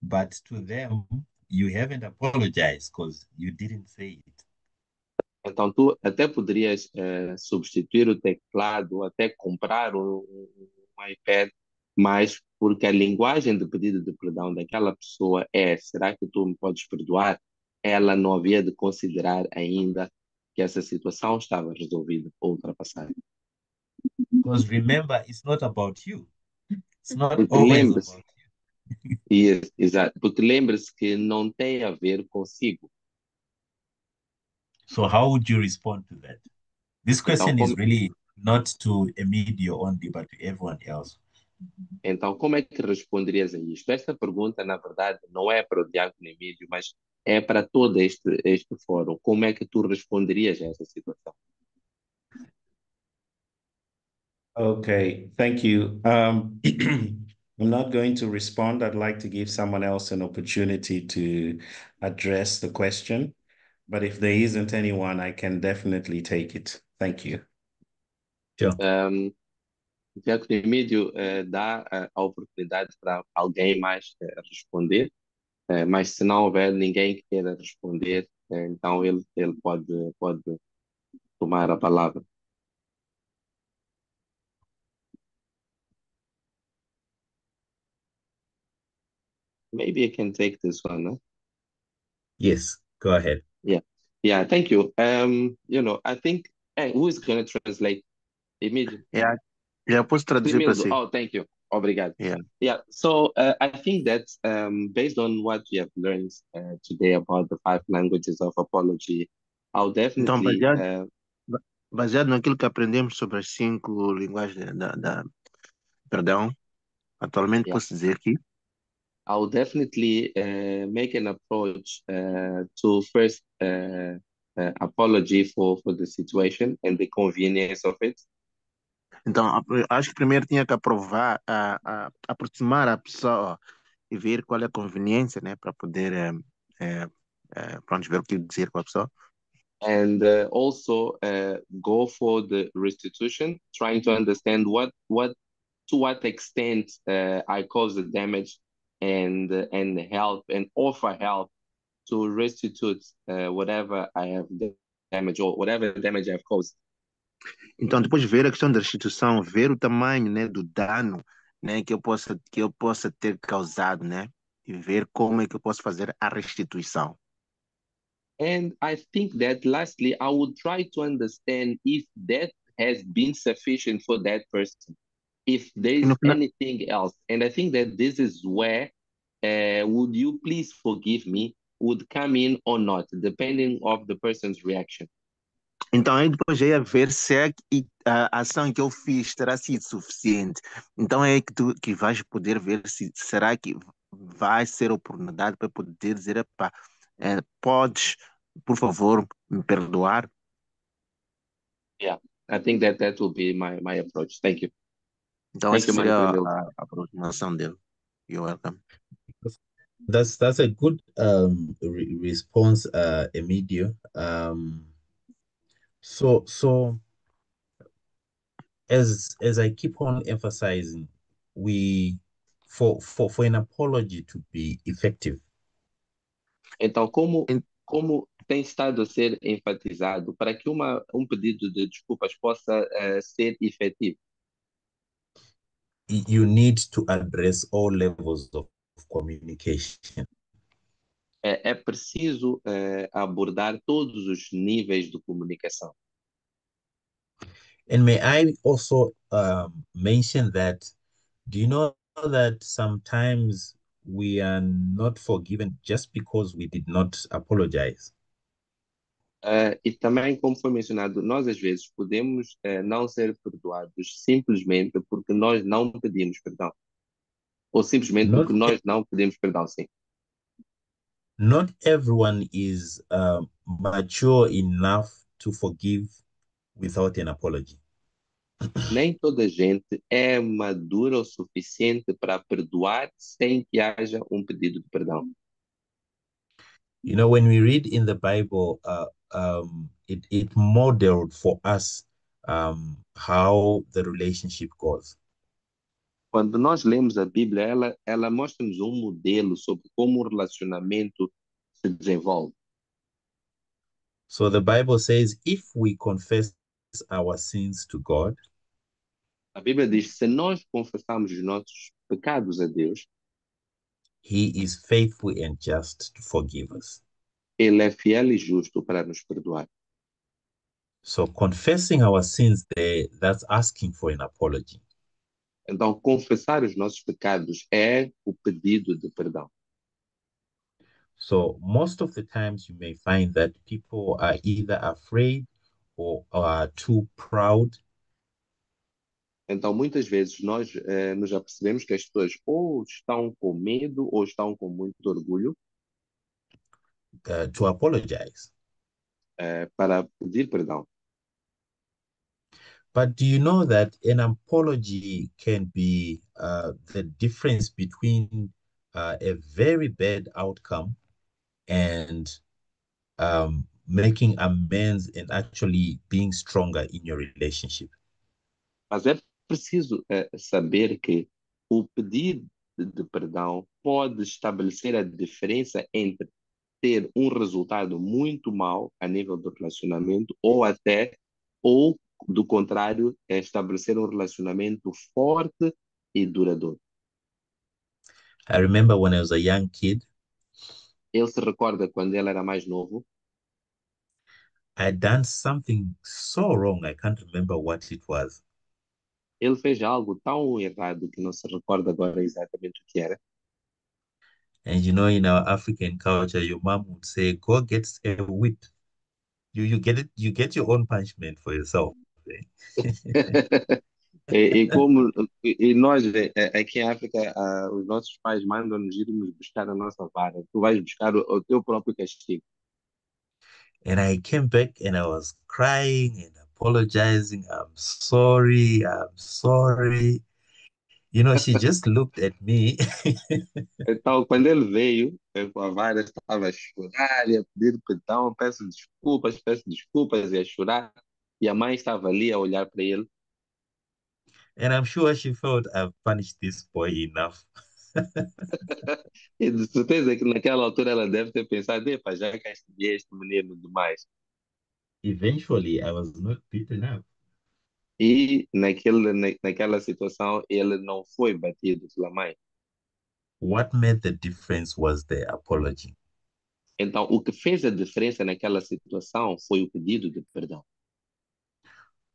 but to them, you haven't apologized because you didn't say it. Então, tu até poderias substituir o teclado, até comprar um iPad, mas porque a linguagem de pedido de perdão daquela pessoa será que tu me podes perdoar? Ela não havia de considerar ainda que essa situação estava resolvida ou ultrapassada. Because remember, it's not about you. It's not Porque always lembre-se, about you. exato, porque lembre-se que não tem a ver consigo. So how would you respond to that? This question is Então, really not to Emilio only, but to everyone else. Então, como é que responderias a isto? Esta pergunta, na verdade, não é para o Diácono Emílio, mas é para todo este fórum. Como é que tu responderias a essa situação? Okay, thank you. I'm not going to respond. I'd like to give someone else an opportunity to address the question. But if there isn't anyone, I can definitely take it. Thank you. Sure. O Diácono Emílio dá a oportunidade para alguém mais responder, mas se não houver ninguém que queira responder, então ele pode tomar a palavra. Maybe I can take this one, no? Yes, go ahead. Yeah, thank you. I think, who is going to translate? Emílio? Yeah, posso traduzir para si. Oh, thank you. Obrigado. Yeah. Yeah, so I think that based on what we have learned today about the five languages of apology, I'll Então, definitely baseado naquilo que aprendemos sobre as 5 linguagens perdão, atualmente yeah, posso dizer que I'll definitely make an approach to first apology for the situation and the convenience of it. então acho que primeiro tinha que aproximar a pessoa e ver qual é a conveniência, né, para poder pronto, ver o que dizer com a pessoa. And also go for the restitution, trying to understand to what extent I caused the damage and help and offer help to restitute whatever I have damaged or whatever damage I've caused. Então, depois de ver a questão da restituição, ver o tamanho, né, do dano, né, que eu possa ter causado, né, e ver como é que eu posso fazer a restituição. And I think that lastly, I would try to understand if that has been sufficient for that person, if there E is no final, anything else. And I think that this is where would you please forgive me would come in or not, depending of the person's reaction. então aí depois já ia ver se a ação que eu fiz terá sido suficiente. Então é aí que tu que vais poder ver se será que vai ser oportunidade para poder dizer, epá, podes, por favor, me perdoar. Yeah, I think that will be my approach. Thank you. Então Thank essa you, seria Mário Camilo. a aproximação dele. You're welcome. That's a good response, Emidio. So as I keep on emphasizing, for an apology to be effective, Então, En- como tem estado a ser enfatizado para que um pedido de desculpas possa ser efetivo? you need to address all levels of communication. É preciso abordar todos os níveis de comunicação. And may I also mention that, do you know that sometimes we are not forgiven just because we did not apologize? E também, como foi mencionado, nós às vezes podemos não ser perdoados simplesmente porque nós não pedimos perdão. Ou simplesmente Not porque nós não pedimos perdão, sim. not everyone is mature enough to forgive without an apology. Nem toda gente é madura o suficiente para perdoar sem que haja um pedido de perdão. You know, when we read in the Bible, it modeled for us how the relationship goes. Quando nós lemos a Bíblia, ela mostra-nos um modelo sobre como o relacionamento se desenvolve. So the Bible says, if we confess our sins to God, A Bíblia diz: se nós confessarmos os nossos pecados a Deus, He is faithful and just to forgive us. Ele é fiel e justo para nos perdoar. So confessing our sins there, that's asking for an apology. Então, confessar os nossos pecados é o pedido de perdão. So most of the times you may find that people are either afraid or are too proud Então, muitas vezes nós nos apercebemos que as pessoas ou estão com medo ou estão com muito orgulho to apologize. para pedir perdão. But do you know that an apology can be the difference between a very bad outcome and making amends and actually being stronger in your relationship? Mas é preciso saber que o pedido de perdão pode estabelecer a diferença entre ter um resultado muito mau a nível do relacionamento ou do contrário, estabelecer um relacionamento forte e duradouro. I remember when I was a young kid, Ele se recorda quando ele era mais novo, I had done something so wrong, I can't remember what it was. Ele fez algo tão errado que não se recorda agora exatamente o que era. And you know, in our African culture, your mom would say, "Go get a whip. You get it. You get your own punishment for yourself." E como e nós aqui em África, os nossos pais mandam-nos irmos buscar a nossa vara. Tu vais buscar o teu próprio castigo. And I came back and I was crying and apologizing. I'm sorry. I'm sorry. You know, she just looked at me. Então, quando ele veio, com a vara, estava a chorar e a pedir perdão, peço desculpas, e a chorar. E a mãe estava ali a olhar para ele. And I'm sure she felt I've punished this boy enough. E de certeza que naquela altura ela deve ter pensado, epa, já castiguei este menino demais. Eventually, I was not beaten up. E naquela situação ele não foi batido pela mãe. What made the difference was the apology. Então, o que fez a diferença naquela situação foi o pedido de perdão.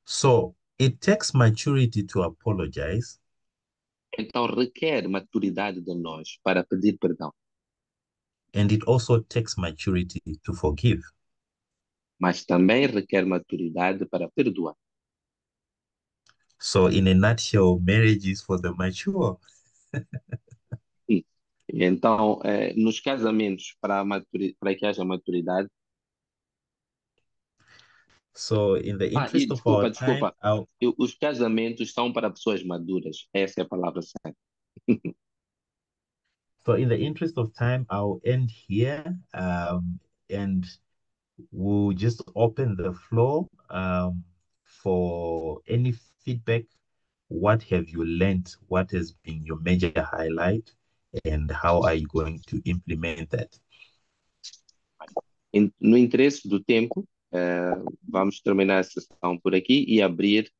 So it takes maturity to apologize, Então, requer maturidade de nós para pedir perdão, and it also takes maturity to forgive. mas também requer maturidade para perdoar. So, in a nutshell, marriage is for the mature. Sim. Então, nos casamentos, para que haja maturidade. So, in the E interest of our desculpa, time, desculpa. Os casamentos são para pessoas maduras. Essa é a palavra certa. I'll end here, and we'll just open the floor for any feedback. What have you learned? What has been your major highlight? And how are you going to implement that? No interesse do tempo, vamos terminar a sessão por aqui e abrir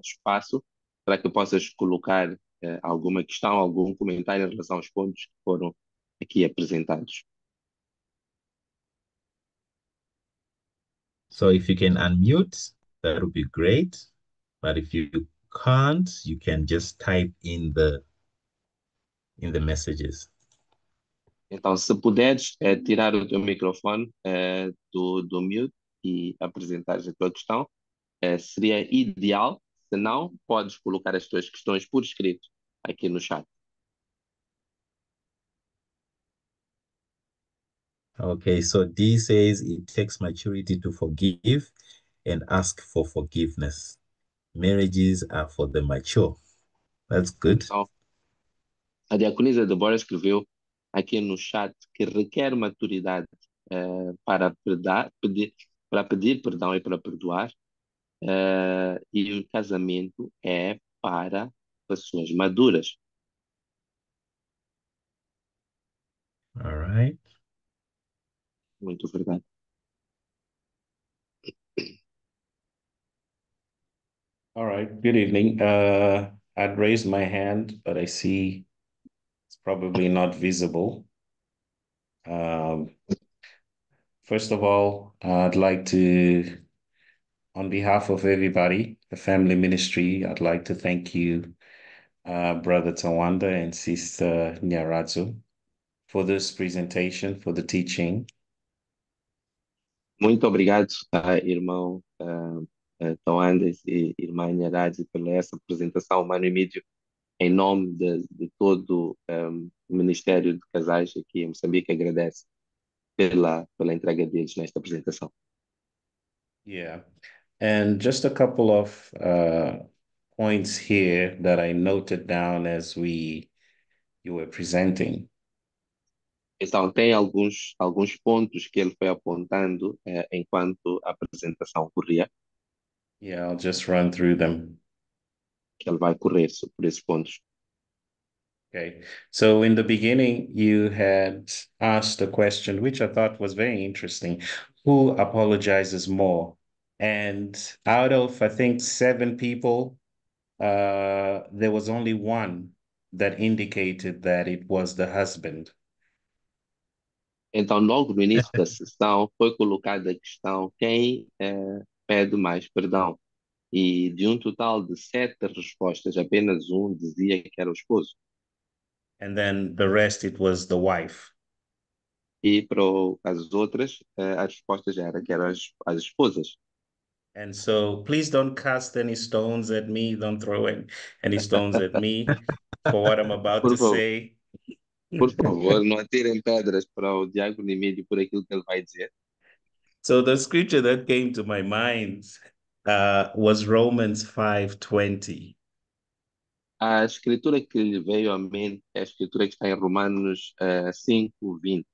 espaço para que possas colocar alguma questão, algum comentário em relação aos pontos que foram aqui apresentados. So if you can unmute, that would be great. But if you can't, you can just type in the messages. Então, se puderes tirar o teu microfone do mute e apresentares a tua questão, seria ideal. Se não, podes colocar as tuas questões por escrito aqui no chat. Okay, so D says it takes maturity to forgive and ask for forgiveness. Marriages are for the mature. That's good. Então, a diaconisa Deborah escreveu aqui no chat que requer maturidade para pedir perdão e para perdoar, e o casamento é para pessoas maduras. All right. Muito verdade. All right, good evening. I'd raised my hand, but I see it's probably not visible. First of all, I'd like to, on behalf of everybody, the family ministry, I'd like to thank you, Brother Tawanda and Sister Nyarazu, for this presentation, for the teaching. Muito obrigado, irmão Toandes e irmã Nharadzi, pela essa apresentação, Mano e Mídio, em nome de todo o Ministério de Casais aqui em Moçambique, agradece pela entrega deles nesta apresentação. Yeah. And just a couple of points here that I noted down as you were presenting. Então, tem alguns pontos que ele foi apontando enquanto a apresentação corria, Yeah, I'll just run through them. que ele vai correr por esses pontos. Okay. So in the beginning, you had asked a question, which I thought was very interesting. Who apologizes more? And out of, I think, 7 people, there was only one that indicated that it was the husband. Então, logo no início da sessão, foi colocada a questão: quem pede mais perdão? E de um total de 7 respostas, apenas um dizia que era o esposo. And then the rest, it was the wife. E para as outras, as respostas eram que eram as esposas. And so please don't cast any stones at me. Don't throw any stones at me for what I'm about Por to favor, say. por favor, não atirem pedras para o Diácono Emílio por aquilo que ele vai dizer. So the scripture that came to my mind was Romans 5:20. A escritura que lhe veio à mente é a escritura que está em Romanos 5:20.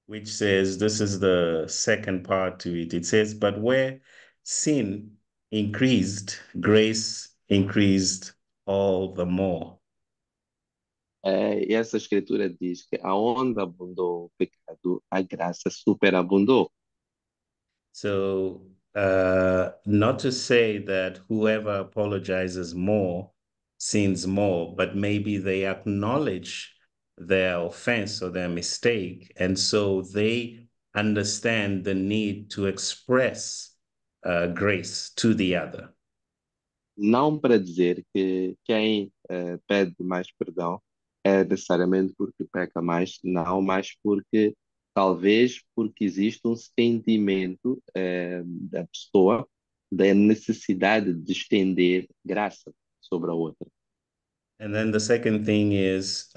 Which says, this is the second part to it. It says, but where sin increased, grace increased all the more. E essa escritura diz que aonde abundou o pecado, a graça superabundou. So, not to say that whoever apologizes more sins more, but maybe they acknowledge their offense or their mistake, and so they understand the need to express grace to the other. Não para dizer que quem pede mais perdão é necessariamente porque peca mais, não, mas porque talvez porque existe um sentimento da pessoa da necessidade de estender graça sobre a outra. And then the second thing is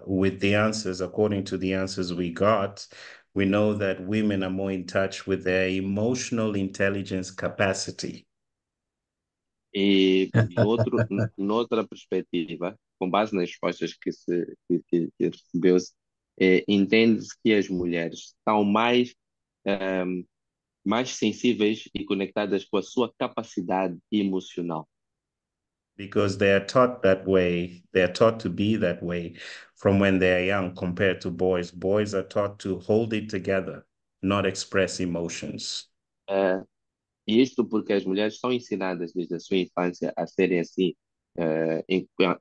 with the answers, according to the answers we got, we know that women are more in touch with their emotional intelligence capacity. E noutra perspectiva, com base nas respostas que recebeu-se, entende-se que as mulheres são mais sensíveis e conectadas com a sua capacidade emocional. Because they are taught that way, they are taught to be that way from when they are young compared to boys. Boys are taught to hold it together, not express emotions. E isto porque as mulheres são ensinadas desde a sua infância a serem assim,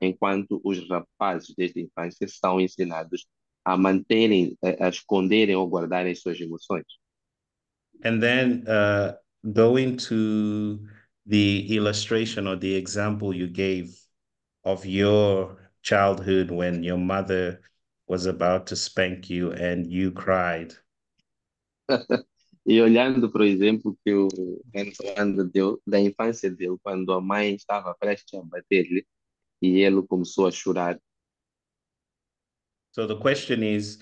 enquanto os rapazes desde a infância são ensinados a manterem, a esconderem ou guardarem suas emoções. And then going to the illustration or the example you gave of your childhood when your mother was about to spank you and you cried. E olhando para o exemplo que o Antoine deu da infância dele, quando a mãe estava prestes a bater-lhe e ele começou a chorar. So the question is,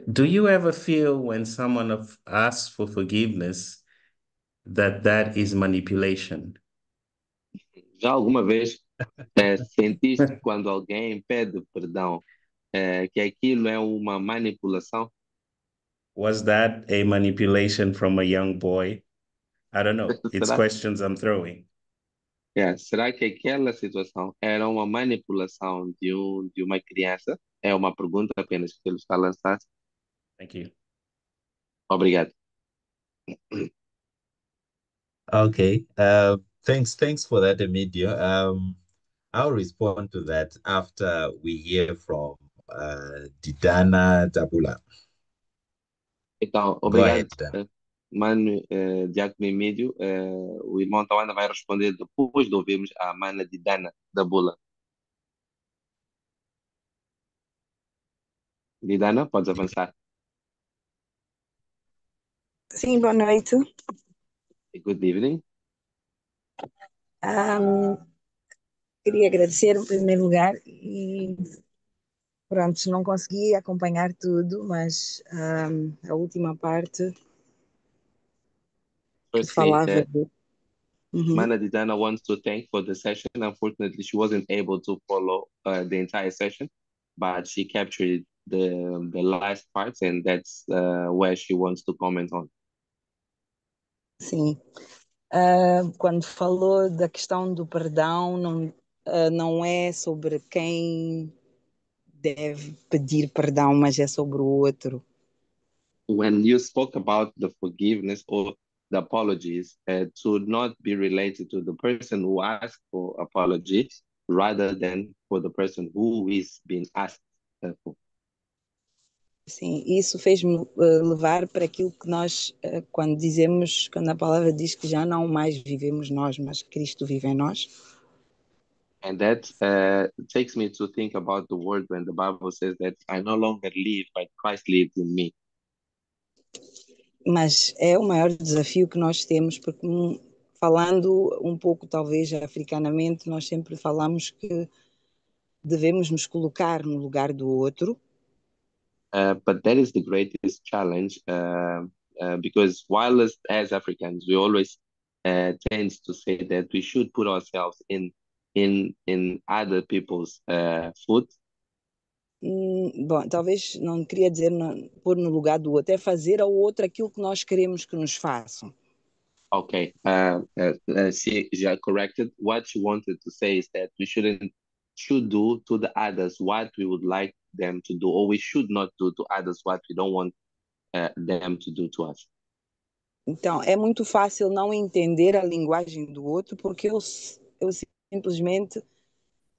do you ever feel when someone asks for forgiveness that is manipulation? Já alguma vez sentiste quando alguém pede perdão que aquilo é uma manipulação? Was that a manipulation from a young boy? I don't know. It's Será, questions I'm throwing. será que aquela situação era uma manipulação de uma criança? É uma pergunta apenas que ele está a lançar. Thank you. Obrigado. Okay. Thanks for that, Emidio. I'll respond to that after we hear from Didana Tabula. Então, Go obrigado, ahead, Didana. Mano Diácono Emílio. O irmão Tawanda vai responder depois de ouvirmos a mana de Dana da Bula. Didana, podes avançar. Sim, boa noite. Good evening. Queria agradecer em primeiro lugar e pronto, não consegui acompanhar tudo, mas a última parte que Firstly, falava de... Uhum. Mana Didana wants to thank for the session. Unfortunately, she wasn't able to follow the entire session, but she captured the last parts, and that's where she wants to comment on. Sim. Quando falou da questão do perdão, não é sobre quem deve pedir perdão, mas é sobre o outro. When you spoke about the forgiveness or the apologies, it should not be related to the person who asked for apologies rather than for the person who is being asked for. Sim, isso fez-me levar para aquilo que nós, quando dizemos, quando a palavra diz que já não mais vivemos nós, mas Cristo vive em nós. And that takes me to think about the word when the Bible says that I no longer live, but Christ lives in me. Mas é o maior desafio que nós temos, porque falando um pouco, talvez, africanamente, nós sempre falamos que devemos nos colocar no lugar do outro. But that is the greatest challenge because while as Africans, we always tend to say that we should put ourselves in other people's foot. Bom, talvez não queria dizer pôr no lugar do outro, é fazer ao outro aquilo que nós queremos que nos façam. Okay, she corrected. What she wanted to say is that we should do to the others what we would like them to do, or we should not do to others what we don't want them to do to us. Então, é muito fácil não entender a linguagem do outro, porque eu simplesmente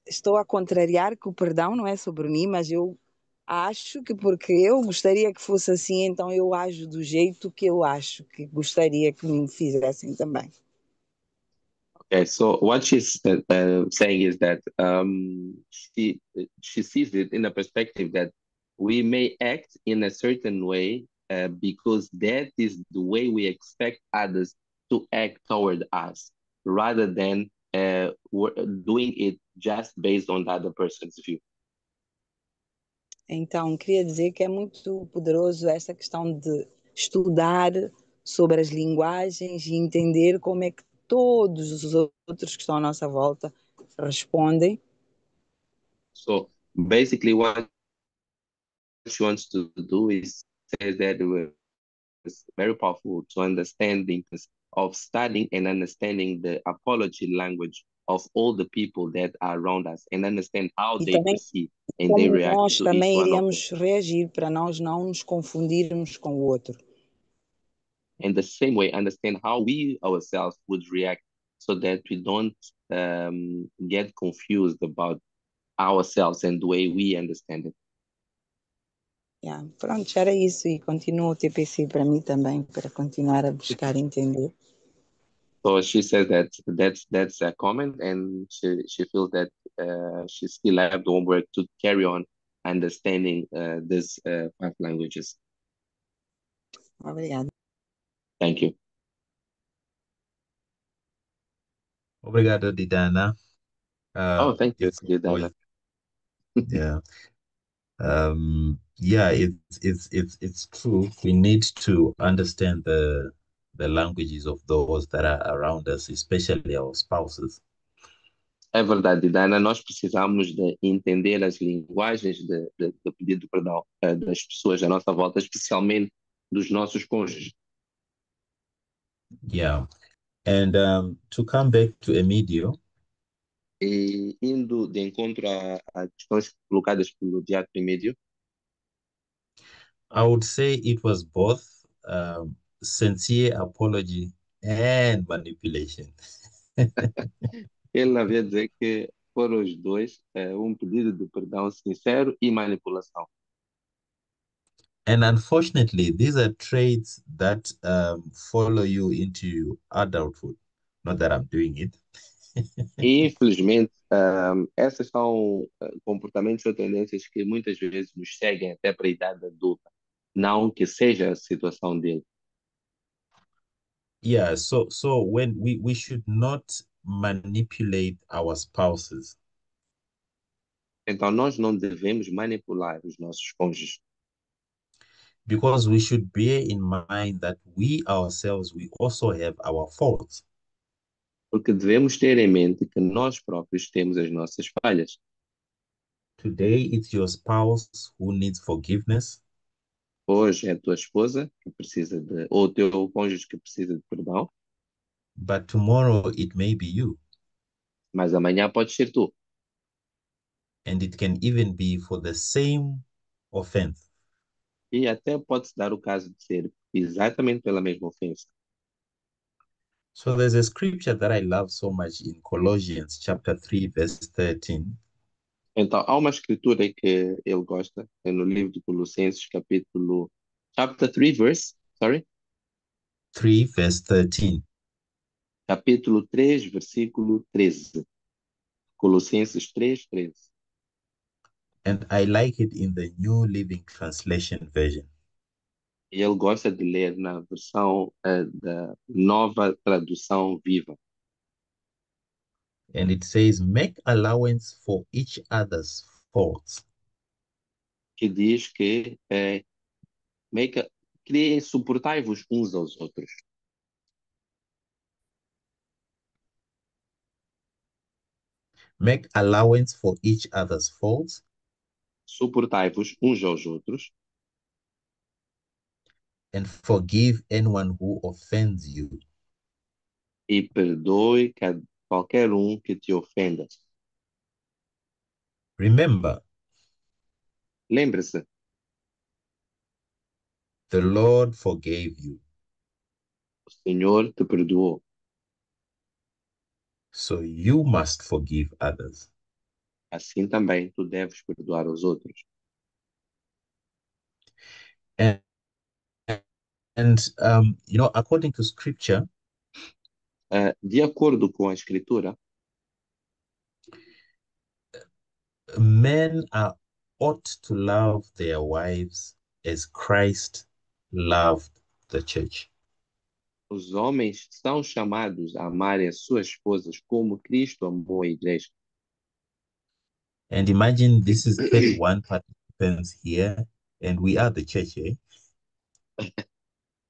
estou a contrariar que o perdão não é sobre mim, mas eu acho que porque eu gostaria que fosse assim, então eu ajo do jeito que eu acho que gostaria que me fizessem também. Okay, so what she's saying is that she sees it in a perspective that we may act in a certain way because that is the way we expect others to act toward us, rather than doing it just based on the other person's view. Então, queria dizer que é muito poderoso essa questão de estudar sobre as linguagens e entender como é que todos os outros que estão à nossa volta respondem. So basically, what she wants to do is say that it's very powerful to understand the importance of studying and understanding the apology language of all the people that are around us and understand how E they também perceive and they como react nós to também each one of them. iríamos reagir para nós não nos confundirmos com o outro. And the same way, understand how we ourselves would react so that we don't get confused about ourselves and the way we understand it. Yeah. Pronto, era isso e continua o TPC para mim também, para continuar a buscar entender. So she says that that's a comment, and she feels that she still have the homework to carry on understanding these 5 languages. Obrigada. Thank you. Obrigado, Didana. Oh, thank you, It's always, Dana. yeah. Yeah, it's true. We need to understand the languages of those that are around us, especially our spouses. É verdade, Dana. Nós precisamos de entender as linguagens de pedido de perdão das pessoas à nossa volta, especialmente dos nossos cônjuges. Yeah. And to come back to Emídio, E indo de encontro a questões colocadas pelo Diácono Emídio, I would say it was both sincere apology and manipulation. ele havia de dizer que foram os dois, um pedido de perdão sincero e manipulação. And unfortunately, these are traits that follow you into adulthood. Not that I'm doing it. E, infelizmente, essas são comportamentos ou tendências que muitas vezes nos seguem até para a idade adulta, não que seja a situação dele. Yeah, so when we should not manipulate our spouses Então, nós não devemos manipular os nossos cônjuges, because we should bear in mind that we ourselves we also have our faults. porque devemos ter em mente que nós próprios temos as nossas falhas. Today it's your spouse who needs forgiveness. Hoje é a tua esposa que precisa de, ou o teu cônjuge que precisa de perdão, But tomorrow it may be you. mas amanhã pode ser tu. And it can even be for the same offense. E até pode-se dar o caso de ser exatamente pela mesma ofensa. So there's a scripture that I love so much in Colossians chapter 3, verse 13. Então, há uma escritura que ele gosta, é no livro de Colossenses, chapter 3, sorry, 3, verse 13. capítulo 3, versículo 13. Colossenses 3, 13. And I like it in the New Living Translation version. E ele gosta de ler na versão da nova tradução viva, And it says, make allowance for each other's faults. que diz que criem, suportai-vos uns aos outros. Make allowance for each other's faults Suportai-vos uns aos outros and forgive anyone who offends you. e perdoe qualquer que te ofenda. Remember, Lembre-se, the Lord forgave you, o Senhor te perdoou, so you must forgive others. assim também tu deves perdoar os outros. And, according to scripture, De acordo com a Escritura, men ought to love their wives as Christ loved the church. os homens são chamados a amarem as suas esposas como Cristo amou a igreja. And imagine this is 31 participants here, and we are the church, eh?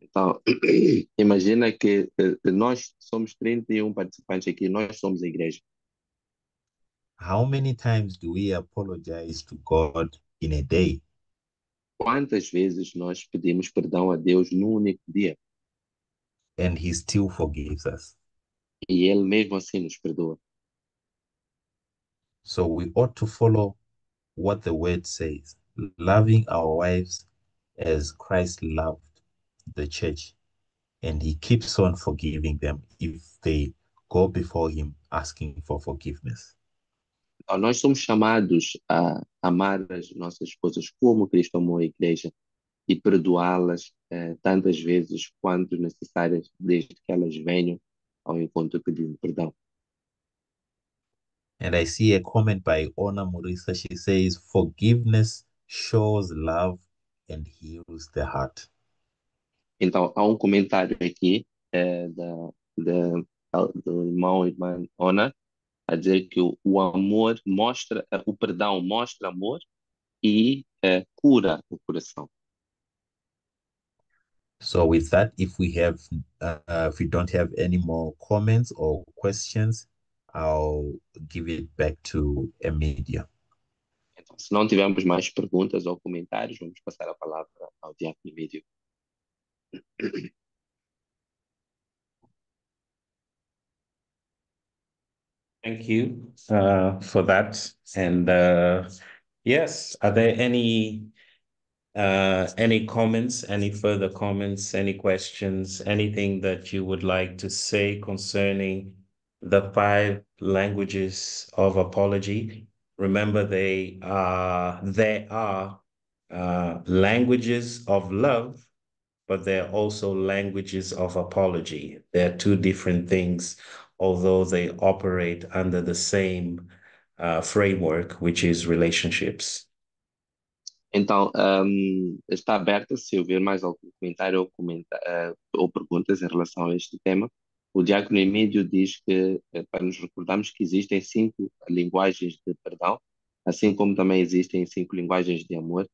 Então, imagina que nós somos 31 participantes aqui, nós somos a igreja. How many times do we apologize to God in a day? Quantas vezes nós pedimos perdão a Deus num único dia And he still forgives us. e Ele mesmo assim nos perdoa? So we ought to follow what the word says, loving our wives as Christ loved the church. And he keeps on forgiving them if they go before him asking for forgiveness. Então, nós somos chamados a amar as nossas esposas como Cristo amou a igreja e perdoá-las tantas vezes quanto necessárias, desde que elas venham ao encontro pedindo perdão. And I see a comment by Ona Murisa. She says, forgiveness shows love and heals the heart. Então, há um comentário aqui do irmão e irmã Ona, a dizer que o amor mostra, o perdão mostra amor e cura o coração. So with that, if we don't have any more comments or questions, I'll give it back to Emidia. Então, se não tivermos mais perguntas ou comentários, vamos passar a palavra ao Diácono Emídio. Thank you for that. And yes, are there any comments, any further comments, any questions, anything that you would like to say concerning the 5 languages of apology? Remember, there are languages of love, but there are also languages of apology. They're 2 different things, although they operate under the same framework, which is relationships. Então, está aberta, se houver mais algum comentário ou perguntas em relação a este tema. O Diácono Emídio diz que, para nos recordarmos que existem 5 linguagens de perdão, assim como também existem 5 linguagens de amor.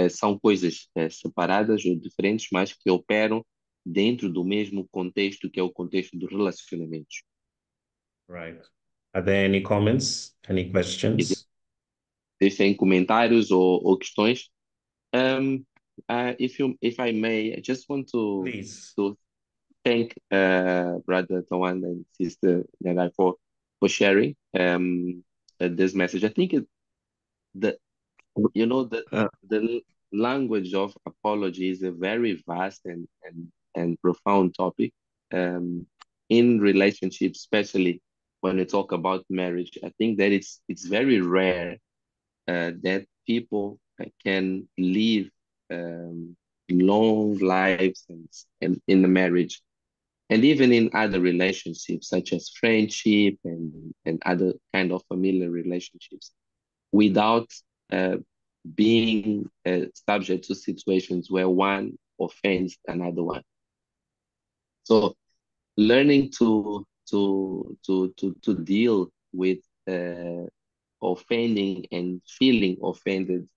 São coisas separadas ou diferentes, mas que operam dentro do mesmo contexto, que é o contexto dos relacionamentos. Right. Are there any comments, any questions? Existem comentários ou questões? If I may, I just want Please. to thank Brother Tawan and Sister Nagai for sharing this message. I think the language of apology is a very vast and profound topic in relationships, especially when we talk about marriage. I think that it's very rare that people can live long lives and in the marriage and even in other relationships such as friendship and other kind of familiar relationships without being subject to situations where one offends another one. So learning to deal with offending and feeling offended,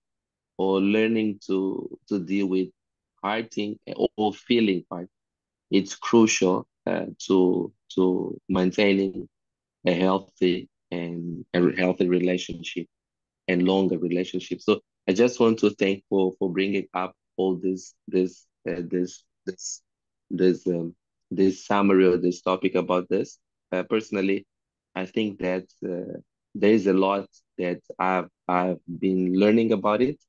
or learning to deal with hurting or feeling hurt, it's crucial to maintaining a healthy relationship and longer relationship. So I just want to thank for bringing up all this summary or this topic about this. Personally, I think that there is a lot that I've been learning about it,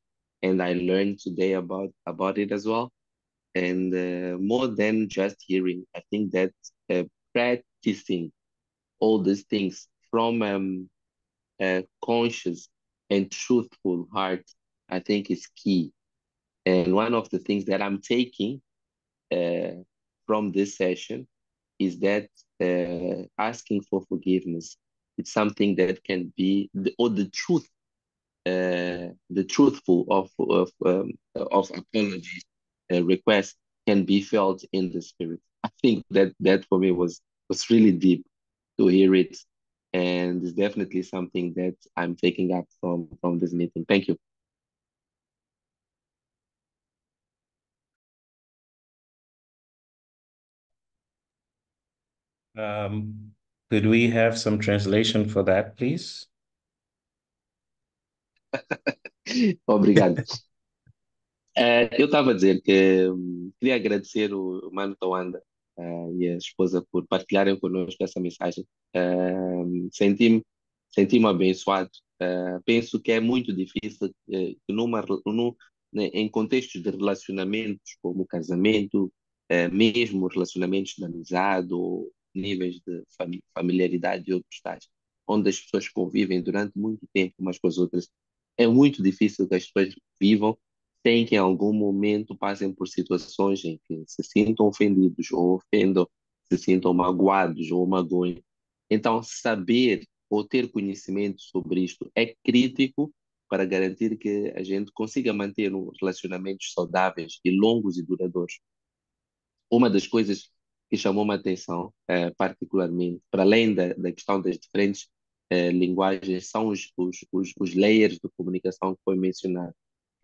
and I learned today about it as well. And more than just hearing, I think that practicing all these things from a conscious and truthful heart, I think is key. And one of the things that I'm taking uh, from this session is that asking for forgiveness, it's something that can be, or the truthful of apology request can be felt in the spirit. I think that for me was really deep to hear it, and it's definitely something that I'm taking up from this meeting. Thank you. Could we have some translation for that, please? Obrigado. Eu estava a dizer que queria agradecer o Mano Tawanda e a esposa por partilharem connosco essa mensagem. Senti-me abençoado. Penso que é muito difícil que né, em contextos de relacionamentos como casamento, mesmo relacionamentos de amizade ou níveis de familiaridade e outros tais, onde as pessoas convivem durante muito tempo umas com as outras, é muito difícil que as pessoas vivam sem que em algum momento passem por situações em que se sintam ofendidos ou ofendam, se sintam magoados ou magoem. Então, saber ou ter conhecimento sobre isto é crítico para garantir que a gente consiga manter relacionamentos saudáveis e longos e duradouros. Uma das coisas que chamou a atenção, particularmente, para além da questão das diferentes linguagens, são os layers de comunicação que foi mencionado.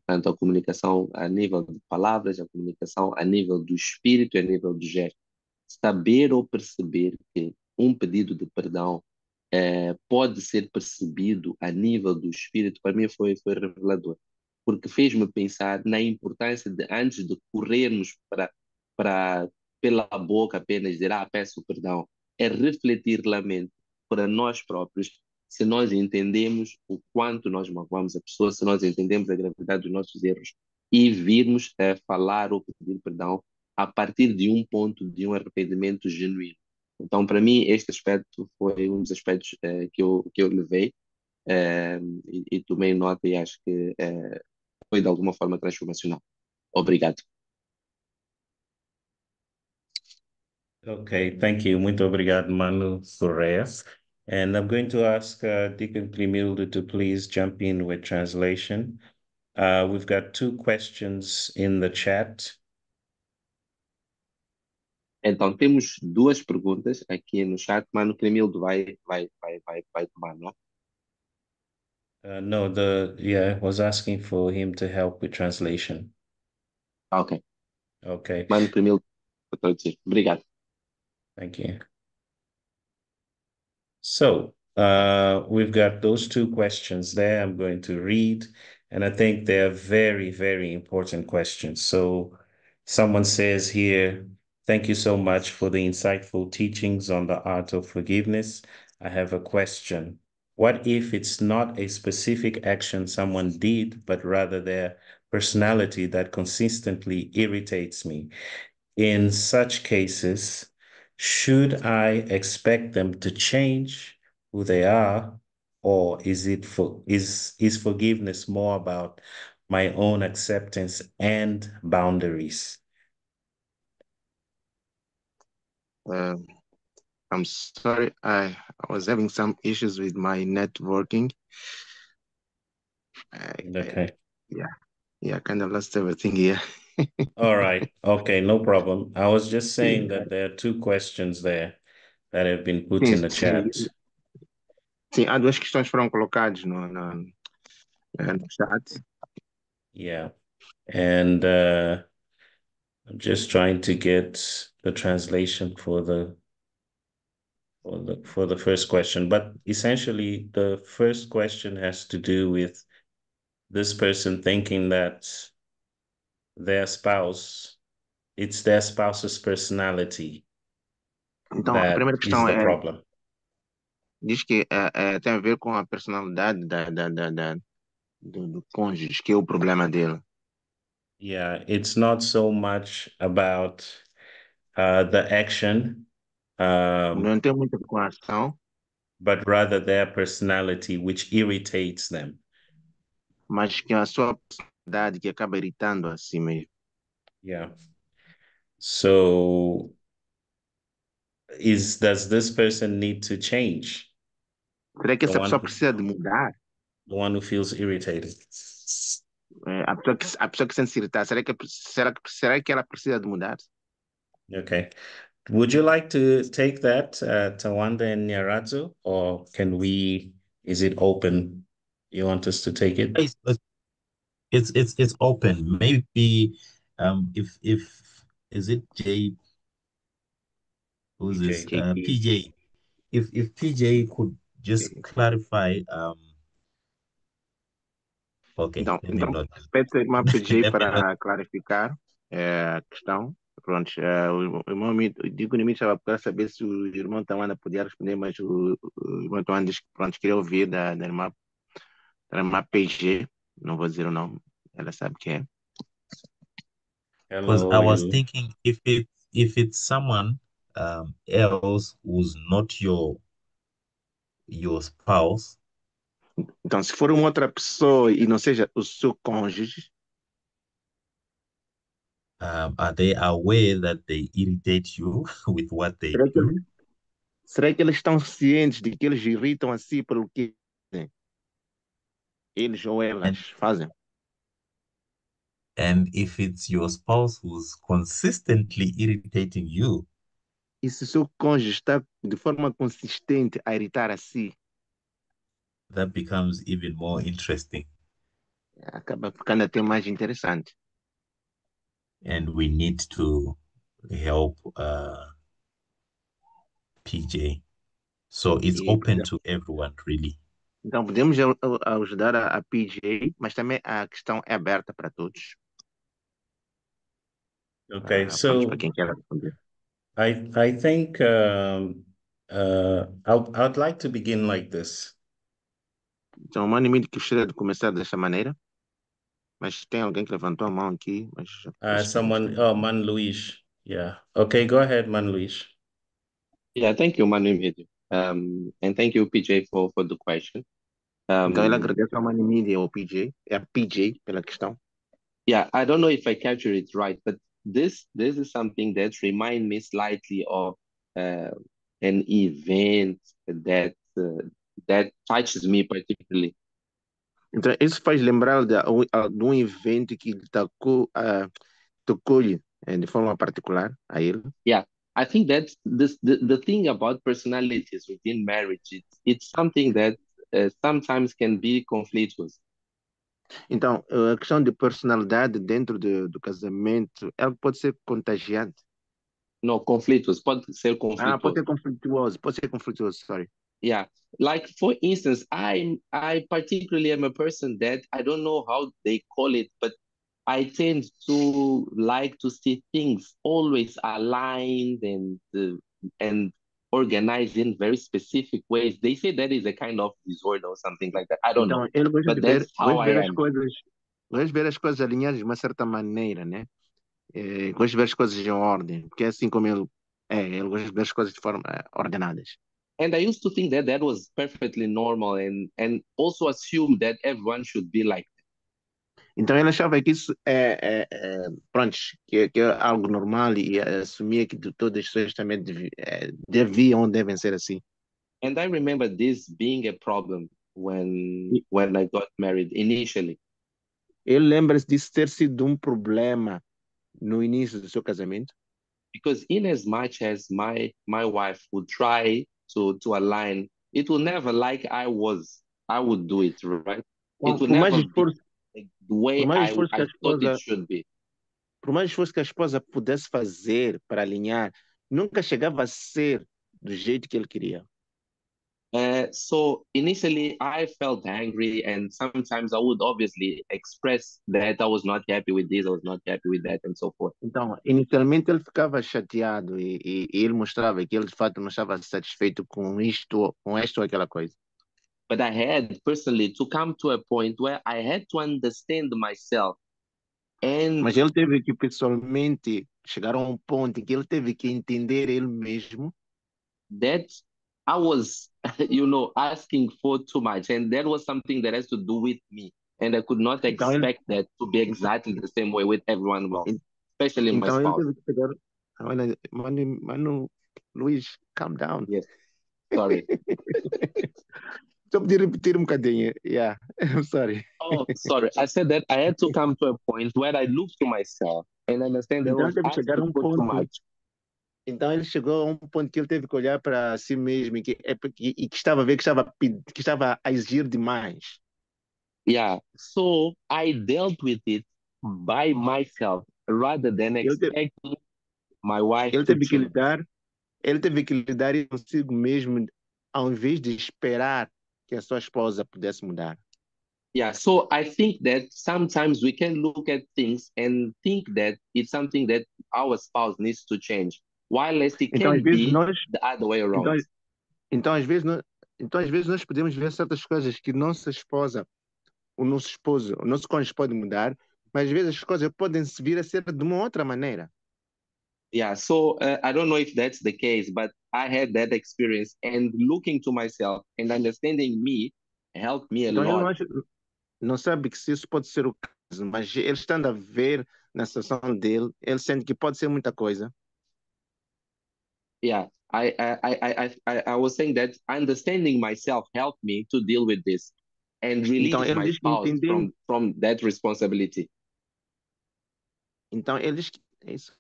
Tanto a comunicação a nível de palavras, a comunicação a nível do espírito e a nível do gesto. Saber ou perceber que um pedido de perdão pode ser percebido a nível do espírito, para mim foi revelador, porque fez-me pensar na importância de, antes de corrermos para pela boca apenas dizer, peço perdão, é refletir na mente para nós próprios, se nós entendemos o quanto nós magoamos a pessoa, se nós entendemos a gravidade dos nossos erros e virmos a falar ou pedir perdão a partir de um ponto de um arrependimento genuíno. Então, para mim, este aspecto foi um dos aspectos que eu levei e tomei nota e acho que foi de alguma forma transformacional. Obrigado. Okay, thank you. Muito obrigado, Manu Correa. And I'm going to ask Deacon Climildo to please jump in with translation. We've got 2 questions in the chat. Então, temos 2 perguntas aqui no chat. Mano Cremildo vai tomar, não é? No, I was asking for him to help with translation. Ok. Okay, Mano Cremildo, vou traduzir. Obrigado. thank you. So we've got those 2 questions there. I'm going to read, and I think they're very, very important questions. So someone says here, thank you so much for the insightful teachings on the art of forgiveness. I have a question. What if it's not a specific action someone did, but rather their personality that consistently irritates me? In such cases, should I expect them to change who they are, or is forgiveness more about my own acceptance and boundaries? I'm sorry, I was having some issues with my networking. Okay. Yeah, kind of lost everything here. All right. Okay, no problem. I was just saying that there are two questions there that have been put Sim, in the chat. sim, há duas questões que foram colocadas no chat. Yeah. And I'm just trying to get the translation for the first question. But essentially, the first question has to do with this person thinking that it's their spouse's personality Então, a that primeira is questão the problem. diz que tem a ver com a personalidade do cônjuge, que é o problema dele. Yeah, it's not so much about the action, Não tem muito a ver com a ação, but rather their personality, which irritates them. mas que a sua personalidade que acaba irritando a si mesmo. Yeah. So does this person need to change? Será que The essa one pessoa precisa de mudar? the one who feels irritated. A pessoa que sente-se irritada, será que ela precisa de mudar? Okay. Would you like to take that, Tawanda and Nyarazu, or is it open? You want us to take it? It's open. Maybe if is it J who's this? PJ. PJ. If PJ could just clarify okay, Então, let me not pede uma PG let me not para clarificar a questão. Pronto, o irmão Digo Limite estava para saber se o irmão Tawanda podia responder, mas o irmão Tawanda disse que pronto, queria ouvir da irmã PG, não vou dizer o nome, ela sabe quem é. because Hello, I was you. thinking if it's someone else who's not your spouse, Então, se for uma outra pessoa e não seja o seu cônjuge, are they aware that they irritate you with what they será que, do? será que eles estão cientes de que eles irritam a si pelo que eles ou elas fazem? And if it's your spouse who's consistently irritating you, E se o seu cônjuge está de forma consistente a irritar a si, that becomes even more interesting. acaba ficando até mais interessante. And we need to help PJ. So it's E, open to everyone, really. então, podemos ajudar a PJ, mas também a questão é aberta para todos. Okay, Pronto, so para quem quer responder. I think I'd like to begin like this. Então, o Mano Mídio que gostaria de começar dessa maneira, mas tem alguém que levantou a mão aqui, mas Man Luis. Yeah. Okay, go ahead, Man Luis. Yeah, thank you, Manu Medio. And thank you, PJ, for the question. Então ele agradece ao Mano Mídio e ao PJ, é a PJ pela questão. Yeah, I don't know if I captured it right, but this is something that remind me slightly of an event that touches me particularly. Então, isso faz lembrar de um evento que tocou-lhe de forma particular a ele. Yeah, I think that's the thing about personalities within marriage. It's something that sometimes can be conflictuous. Então, a questão de personalidade dentro do casamento, ela pode ser contagiante. No, conflictuous, pode ser Pode ser conflituoso, sorry. Yeah, like for instance, I particularly am a person that I don't know how they call it, but I tend to like to see things always aligned and organized in very specific ways. They say that is a kind of disorder or something like that. I don't know, Então, ele gosta but de ver, that's how I am. gosta de ver as coisas alinhadas de uma certa maneira, né? Gosta de ver as coisas em ordem, porque é assim como ele gosta de ver as coisas de forma ordenadas. And I used to think that that was perfectly normal and also assume that everyone should be like Então ele achava que isso pronto, que é algo normal e assumia que todas as pessoas também deviam, devem ser assim. And I remember this being a problem when I got married initially. Ele lembra-se disso ter sido um problema no início do seu casamento, Because in as much as my wife would try to align, it will never like I would do it, right? It will por mais never be esforço, like the por way mais esforço que a I thought it esposa, should be. por mais esforço que a esposa pudesse fazer para alinhar, nunca chegava a ser do jeito que ele queria. So initially I felt angry, and sometimes I would obviously express that I was not happy with this, I was not happy with that, and so forth. Então, inicialmente ele ficava chateado e ele mostrava que ele de fato não estava satisfeito com isto, com esta ou aquela coisa. But I had personally to come to a point where I had to understand myself. And Mas ele teve que pessoalmente chegar a um ponto em que ele teve que entender ele mesmo that I was, asking for too much. And that was something that has to do with me. And I could not Então ele, expect that to be exactly the same way with everyone else, especially my então ele spouse. teve que pegar. Olha, Mano, Luiz, calm down. Yes, sorry. Só podia repetir um bocadinho. Yeah, I'm sorry. Oh, sorry. I said that I had to come to a point where I look to myself and understand that I Então was ele teve que chegar a asking um for too ponto. much. Então ele chegou a um ponto que ele teve que olhar para si mesmo e que estava a ver que estava a exigir demais. Yeah. So I dealt with it by myself rather than Ele, te, expecting my wife ele to teve que change. lidar, ele teve que lidar consigo mesmo, ao invés de esperar que a sua esposa pudesse mudar. Yeah, so I think that sometimes we can look at things and think that it's something that our spouse needs to change, while it Então às can vezes be nós, the other way então, around. então às vezes nós podemos ver certas coisas que nossa esposa, o nosso esposo, o nosso cônjuge pode mudar, mas às vezes as coisas podem se vir a ser de uma outra maneira. Yeah, so I don't know if that's the case, but I had that experience, and looking to myself and understanding me helped me a Então ele lot. não sabe que se isso pode ser o caso, mas ele estando a ver na situação dele, ele sente que pode ser muita coisa. Yeah, I was saying that understanding myself helped me to deal with this and Então release ele my diz que spouse entendendo, from that responsibility. então ele diz que é isso.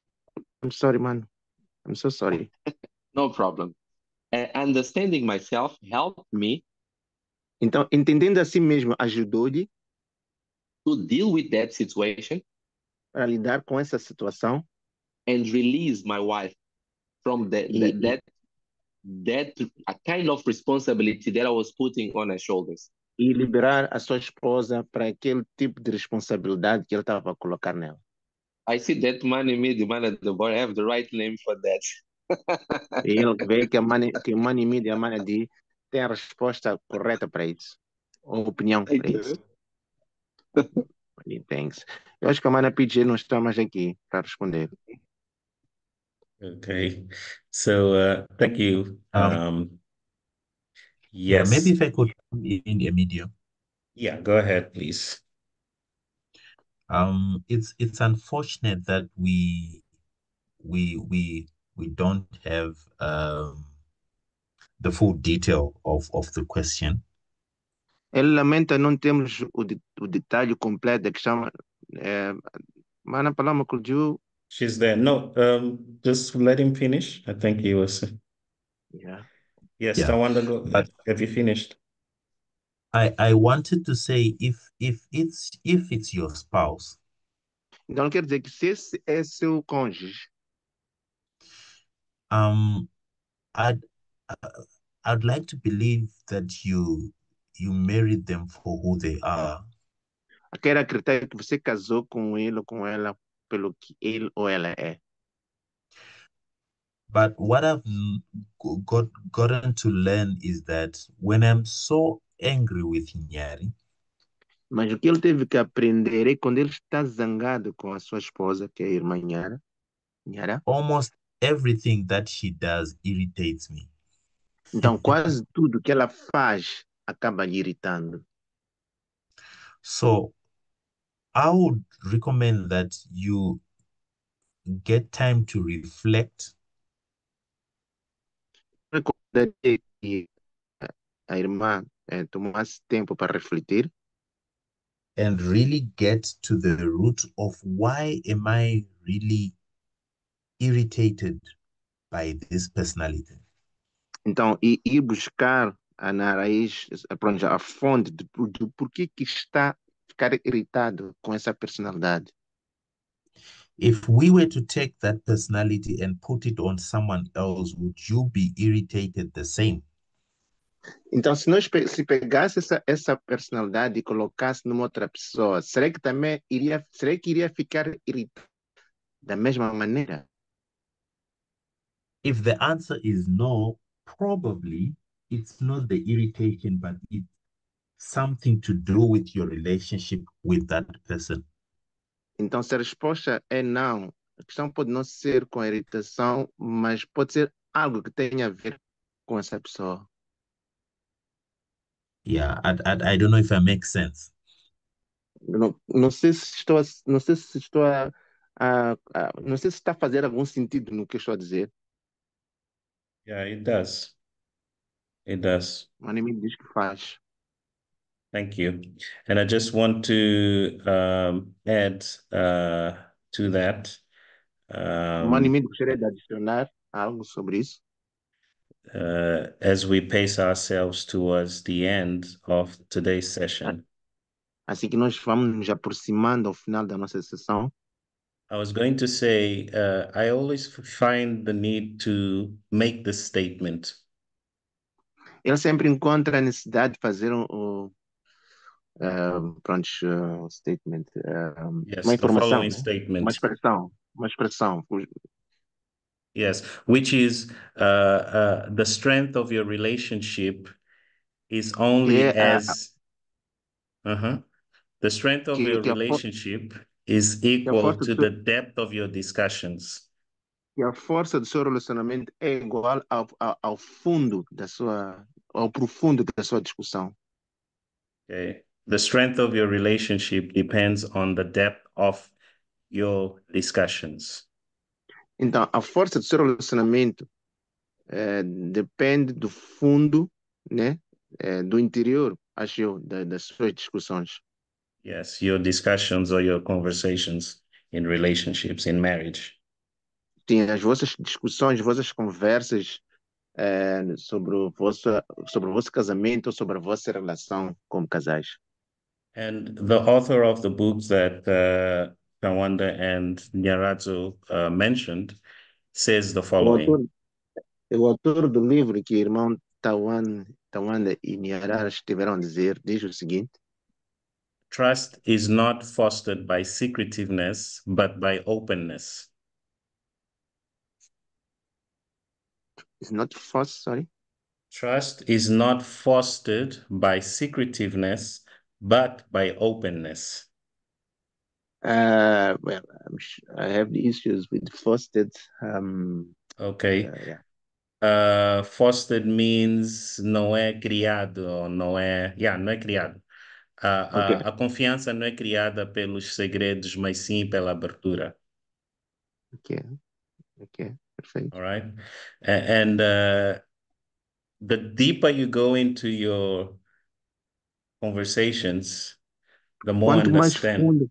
I'm sorry, mano. I'm so sorry. No problem. Understanding myself helped me Então, entendendo a si mesmo ajudou-lhe to deal with that situation para lidar com essa situação and release my wife from e, that a kind of responsibility that I was putting on her shoulders. e liberar a sua esposa para aquele tipo de responsabilidade que ele estava a colocar nela. I see that man in me, the man at the bar, have the right name for that. E ele vê que o Money Media, a Money D, tem a resposta correta para isso. Ou opinião Thank para you. isso. Thanks. Eu acho que a Mana PJ não está mais aqui para responder. Okay. So thank you. Yeah, Yes. maybe if I could come in a medium. Yeah, go ahead, please. It's unfortunate that we don't have the full detail of the question. Ele lamenta não temos o detalhe completo da questão. Mana Paloma, could you? She's there. No, just let him finish. I think he was. Yeah. Yes, Yeah. Tawanda, go. But Have you finished? I wanted to say if it's your spouse, Então quer dizer que se esse é seu cônjuge, I'd I'd like to believe that you married them for who they are. quero acreditar que você casou com ele ou com ela pelo que ele ou ela é. But what I've gotten to learn is that when I'm so angry with Nyari, Mas o que ele teve que aprender é quando ele está zangado com a sua esposa, que é a irmã Nhara, almost everything that she does irritates me. Então, quase tudo que ela faz acaba lhe irritando. So I would recommend that you get time to reflect Recomendaria que a irmã tomasse tempo para refletir and really get to the root of why am I really irritated by this personality. Então, e ir buscar na raiz, pronto, a fonte do porquê que está a ficar irritado com essa personalidade. If we were to take that personality and put it on someone else, would you be irritated the same? Então, se pegasse essa personalidade e colocasse numa outra pessoa, será que iria ficar irritado da mesma maneira? If the answer is no, probably it's not the irritation, but it's something to do with your relationship with that person. Então, se a resposta é não, a questão pode não ser com a irritação, mas pode ser algo que tenha a ver com essa pessoa. Yeah, I don't know if I make sense. Não sei se não sei se está a fazer algum sentido no que eu estou a dizer. Yeah, it does. It does. O anime diz que faz. Thank you. And I just want to add to that. O anime gostaria de adicionar algo sobre isso. As we pace ourselves towards the end of today's session, Assim que nós vamos nos aproximando ao final da nossa sessão, I was going to say, I always find the need to make this statement. ele sempre encontra a necessidade de fazer statement, Yes, uma the informação, following né? statement. Uma expressão. Yes, which is the strength of your relationship is Que only é as the strength of your que relationship is a equal força to do the depth of your discussions. que a força do seu relacionamento é igual ao fundo ao profundo da sua discussão. Okay. The strength of your relationship depends on the depth of your discussions. Então, a força do seu relacionamento depende do fundo, né? Do interior, acho eu, das suas discussões. Yes, your discussions or your conversations in relationships, in marriage. Sim, as vossas discussões, vossas conversas sobre o vosso casamento, sobre a vossa relação como casais. And the author of the books that Kawanda and Nyarazo mentioned says the O following. autor do livro que o irmão Tawanda e Niarara estiveram a dizer diz o seguinte: Trust is not fostered by secretiveness, but by openness. It's not false, sorry. Trust is not fostered by secretiveness, but by openness. Well, I have the issues with fostered. Okay. Yeah. Fostered means não é criado, não é. Yeah, não é criado. Okay. A confiança não é criada pelos segredos, mas sim pela abertura. Okay, perfect. All right. And the deeper you go into your conversations, the more Quanto mais understand. fundo,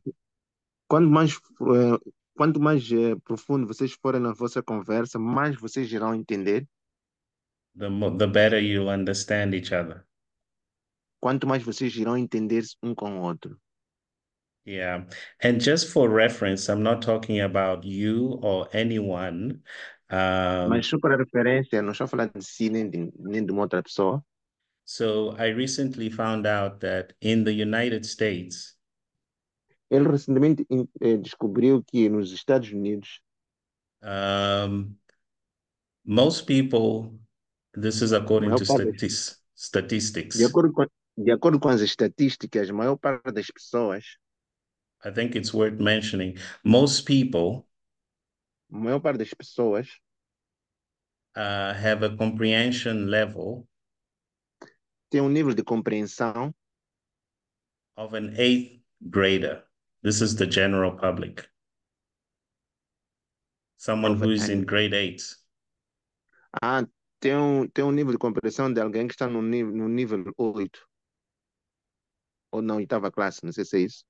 quanto mais profundo vocês forem na vossa conversa, mais vocês irão entender. The better you'll understand each other. Quanto mais vocês irão entender um com o outro. Yeah. And just for reference, I'm not talking about you or anyone. Mas só para referência, não estou a falar de si nem de uma outra pessoa. So I recently found out that in the United States, Ele recentemente descobriu que nos Estados Unidos, most people, this is a according maior to parte statistics. de acordo com as estatísticas, a maior parte das pessoas, I think it's worth mentioning, most people a maior parte das pessoas have a comprehension level Tem nível de compreensão of an 8th grader. This is the general public. Someone of who is in an grade 8. tem nível de compreensão de alguém que está no nível 8 ou na 8ª classe, não sei se é isso.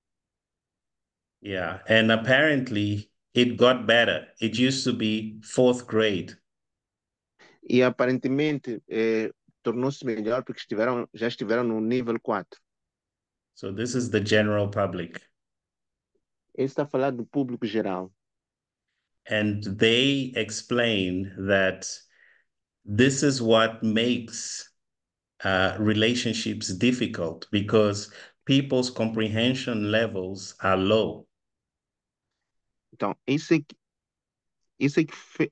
Yeah, and apparently it got better. It used to be 4th grade. E aparentemente tornou-se melhor porque já estiveram no nível 4. So this is the general public. Esse está a falar do público geral. And they explain that this is what makes relationships difficult because people's comprehension levels are low. Então, isso é que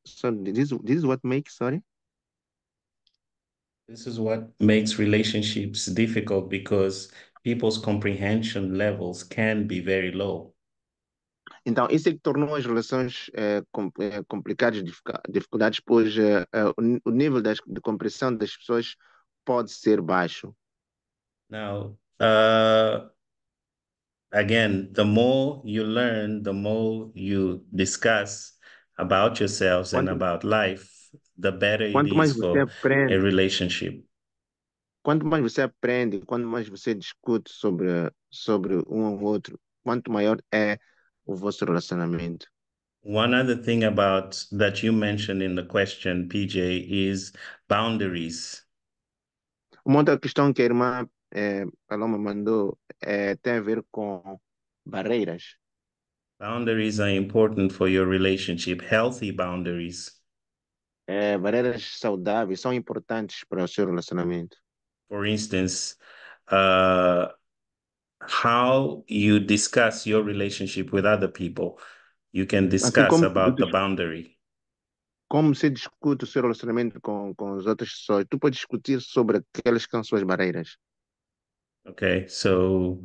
sorry, this is what makes, sorry? This is what makes relationships difficult because people's comprehension levels can be very low. Então, isso é que tornou as relações complicadas, dificuldades, pois o nível de compreensão das pessoas pode ser baixo. Now, again, the more you learn, the more you discuss about yourselves and about life, the better it Quanto mais is você for a aprende, relationship. quanto mais você aprende, quanto mais você discute sobre um ou outro, quanto maior é o vosso relacionamento. One other thing about that you mentioned in the question, PJ, is boundaries. Uma outra questão que a irmã Paloma mandou tem a ver com barreiras. Boundaries are important for your relationship, healthy boundaries. Barreiras saudáveis são importantes para o seu relacionamento. For instance, how you discuss your relationship with other people. You can Assim discuss como, about the boundary. como você discute o seu relacionamento com as outras pessoas, tu pode discutir sobre aquelas que são suas barreiras. Okay, so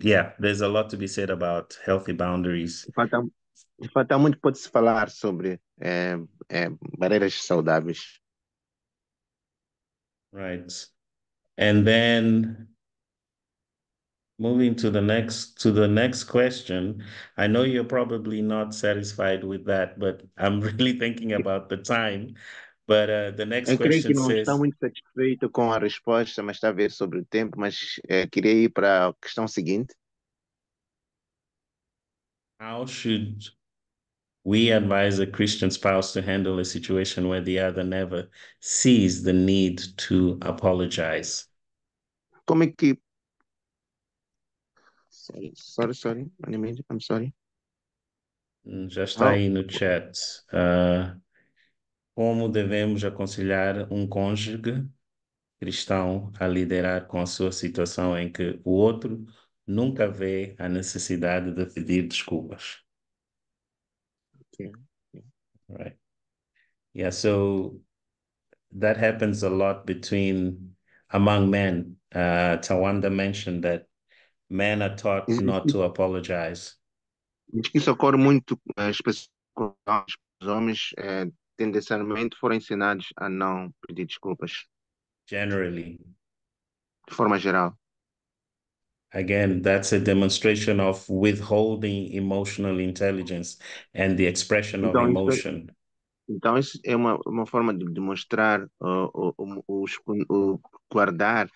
yeah, there's a lot to be said about healthy boundaries. De fato, há muito que pode-se falar sobre barreiras saudáveis. Right. And then moving to the next question. I know you're probably not satisfied with that, but I'm really thinking about the time. But the next Eu creio que question não está says, muito satisfeito com a resposta, mas está a ver sobre o tempo, mas queria ir para a questão seguinte. how should we advise a Christian spouse to handle a situation where the other never sees the need to apologize? Como é que... Sorry, I'm sorry. Já está How, aí no chat. Como devemos aconselhar um cônjuge cristão a liderar com a sua situação em que o outro nunca vê a necessidade de pedir desculpas? okay. Right. Yeah, so that happens a lot among men. Tawanda mentioned that men are taught not to apologize. Diz que isso ocorre muito, especialmente com os homens, tendencialmente foram ensinados a não pedir desculpas, Generally. de forma geral. Again, that's a demonstration of withholding emotional intelligence and the expression of Então, emotion. isso é uma forma de demonstrar o guardar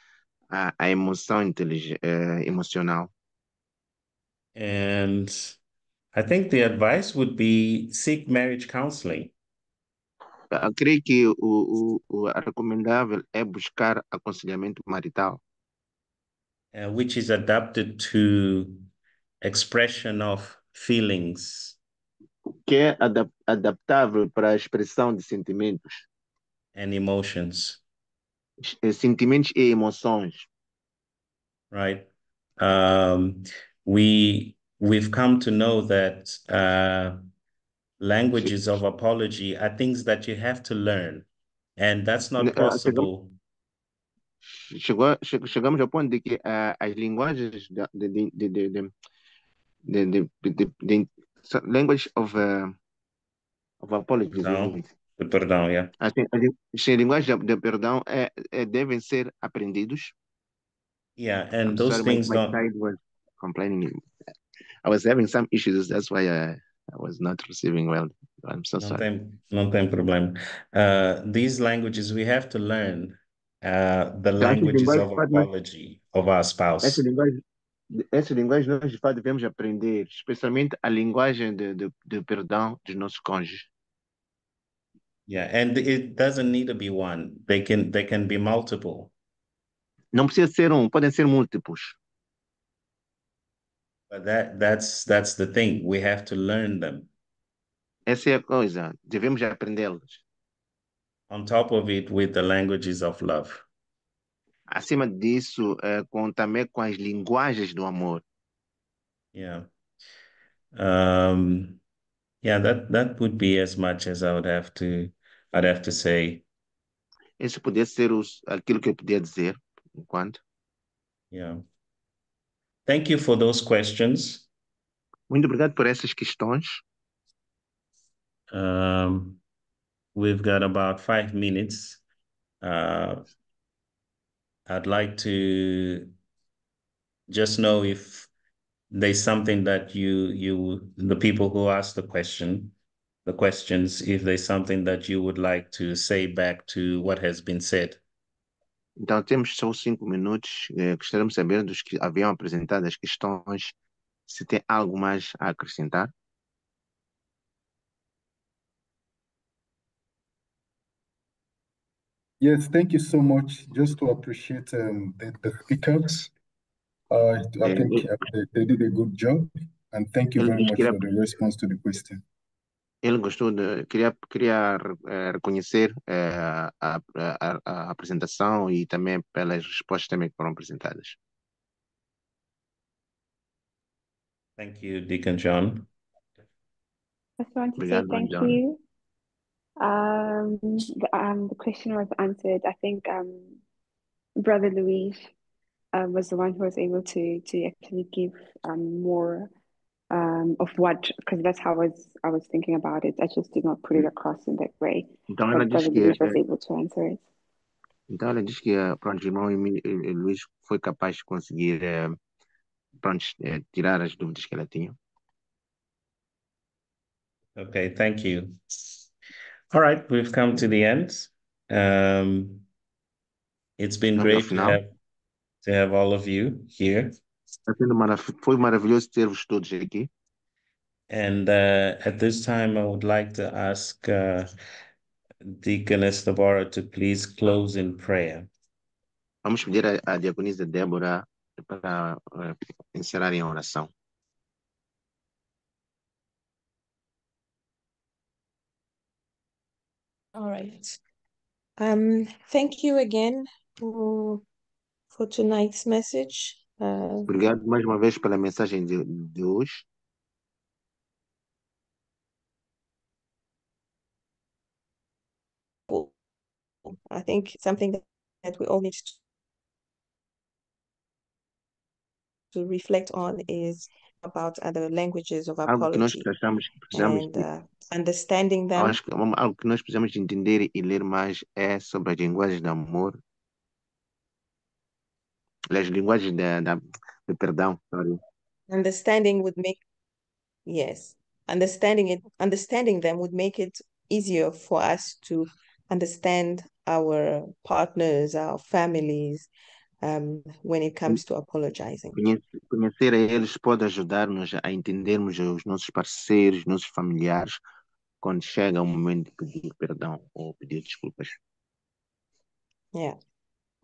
a emoção emocional. And I think the advice would be seek marriage counseling. Eu creio que o recomendável é buscar aconselhamento marital, Which is adapted to expression of feelings que é adaptável para a expressão de sentimentos, and emotions, sentimentos e emoções. right? We've come to know that languages of apology are things that you have to learn, and that's not possible. Chegamos ao ponto de que as linguagens language of apologies. Então, The perdão, yeah. As linguagens de perdão devem ser aprendidos. Yeah, and I'm those sorry, things my don't child was complaining. I was having some issues. That's why I was not receiving well. I'm so sorry. não tem problema. These languages we have to learn the Então, languages of apology of our spouse. essa linguagem nós de fato devemos aprender, especialmente a linguagem de perdão dos nossos cônjuges. Yeah, and it doesn't need to be one. They can be multiple. Não precisa ser podem ser múltiplos. But that's the thing. We have to learn them. Essa é a coisa, devemos aprendê-los. On top of it, with the languages of love. Acima disso, também com as linguagens do amor. Yeah. Yeah, that would be as much as I'd have to say. Esse poderia ser aquilo que eu podia dizer, enquanto. Yeah. Thank you for those questions. Muito obrigado por essas questões. We've got about 5 minutes. I'd like to just know if there's something that the people who asked the questions, if there's something that you would like to say back to what has been said. Então, temos só 5 minutos. Gostaríamos de saber dos que haviam apresentado as questões, se tem algo mais a acrescentar. Yes, thank you so much. Just to appreciate the speakers. I think they did a good job, and thank you very much for the response to the question. Ele gostou queria reconhecer a apresentação e também pelas respostas também que foram apresentadas. Thank you, Deacon John. I just want to say thank you. The question was answered. I think Brother Luis was the one who was able to actually give more of what, because that's how I was thinking about it. I just did not put it across in that way. Então, But Brother Luis was able to answer it. Então ela diz que pronto, o irmão Luís foi capaz de conseguir tirar as dúvidas que ela tinha. Okay, thank you. All right, we've come to the end. It's been great to have all of you here. Foi maravilhoso ter-vos todos aqui. And at this time, I would like to ask Deaconess Deborah to please close in prayer. Vamos pedir a diaconisa Débora para encerrar em oração. All right. Thank you again for tonight's message. Obrigado mais uma vez pela mensagem de hoje. I think something that we all need to reflect on is about other languages of apology and understanding them. Acho que algo que nós precisamos entender e ler mais é sobre as linguagens de amor, as linguagens de perdão. Sorry. Understanding would make, yes, understanding them would make it easier for us to understand our partners, our families, when it comes to apologizing. Conhecer a eles pode ajudar-nos a entendermos os nossos parceiros, nossos familiares, quando chega o momento de pedir perdão ou pedir desculpas. Yeah.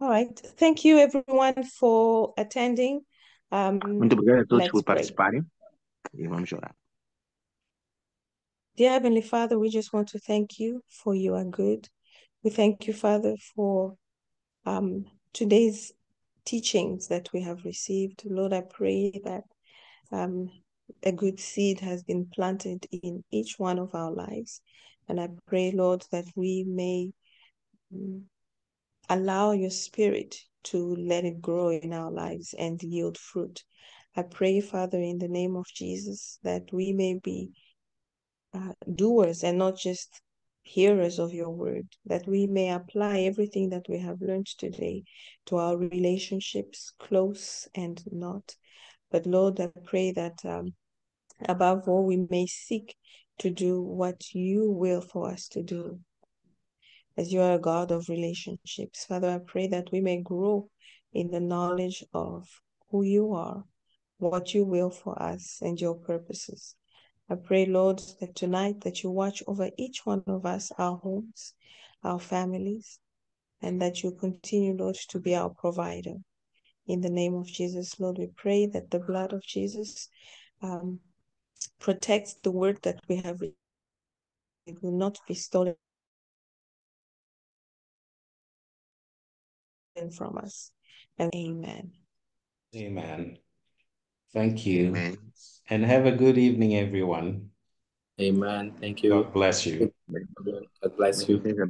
All right. Thank you, everyone, for attending. Muito obrigado a todos por participarem e vamos orar. Dear Heavenly Father, we just want to thank you for you are good. We thank you, Father, for today's teachings that we have received. Lord, I pray that a good seed has been planted in each one of our lives. And I pray, Lord, that we may allow your Spirit to let it grow in our lives and yield fruit. I pray, Father, in the name of Jesus, that we may be doers and not just hearers of your word, that we may apply everything that we have learned today to our relationships, close and not. But Lord, I pray that above all, we may seek to do what you will for us to do, as you are a God of relationships. Father, I pray that we may grow in the knowledge of who you are, what you will for us, and your purposes. I pray, Lord, that tonight that you watch over each one of us, our homes, our families, and that you continue, Lord, to be our provider. In the name of Jesus, Lord, we pray that the blood of Jesus protects the word that we have received. It will not be stolen from us. And amen. Amen. Thank you. Amen. And have a good evening, everyone. Amen. Thank you. God bless you. God bless you.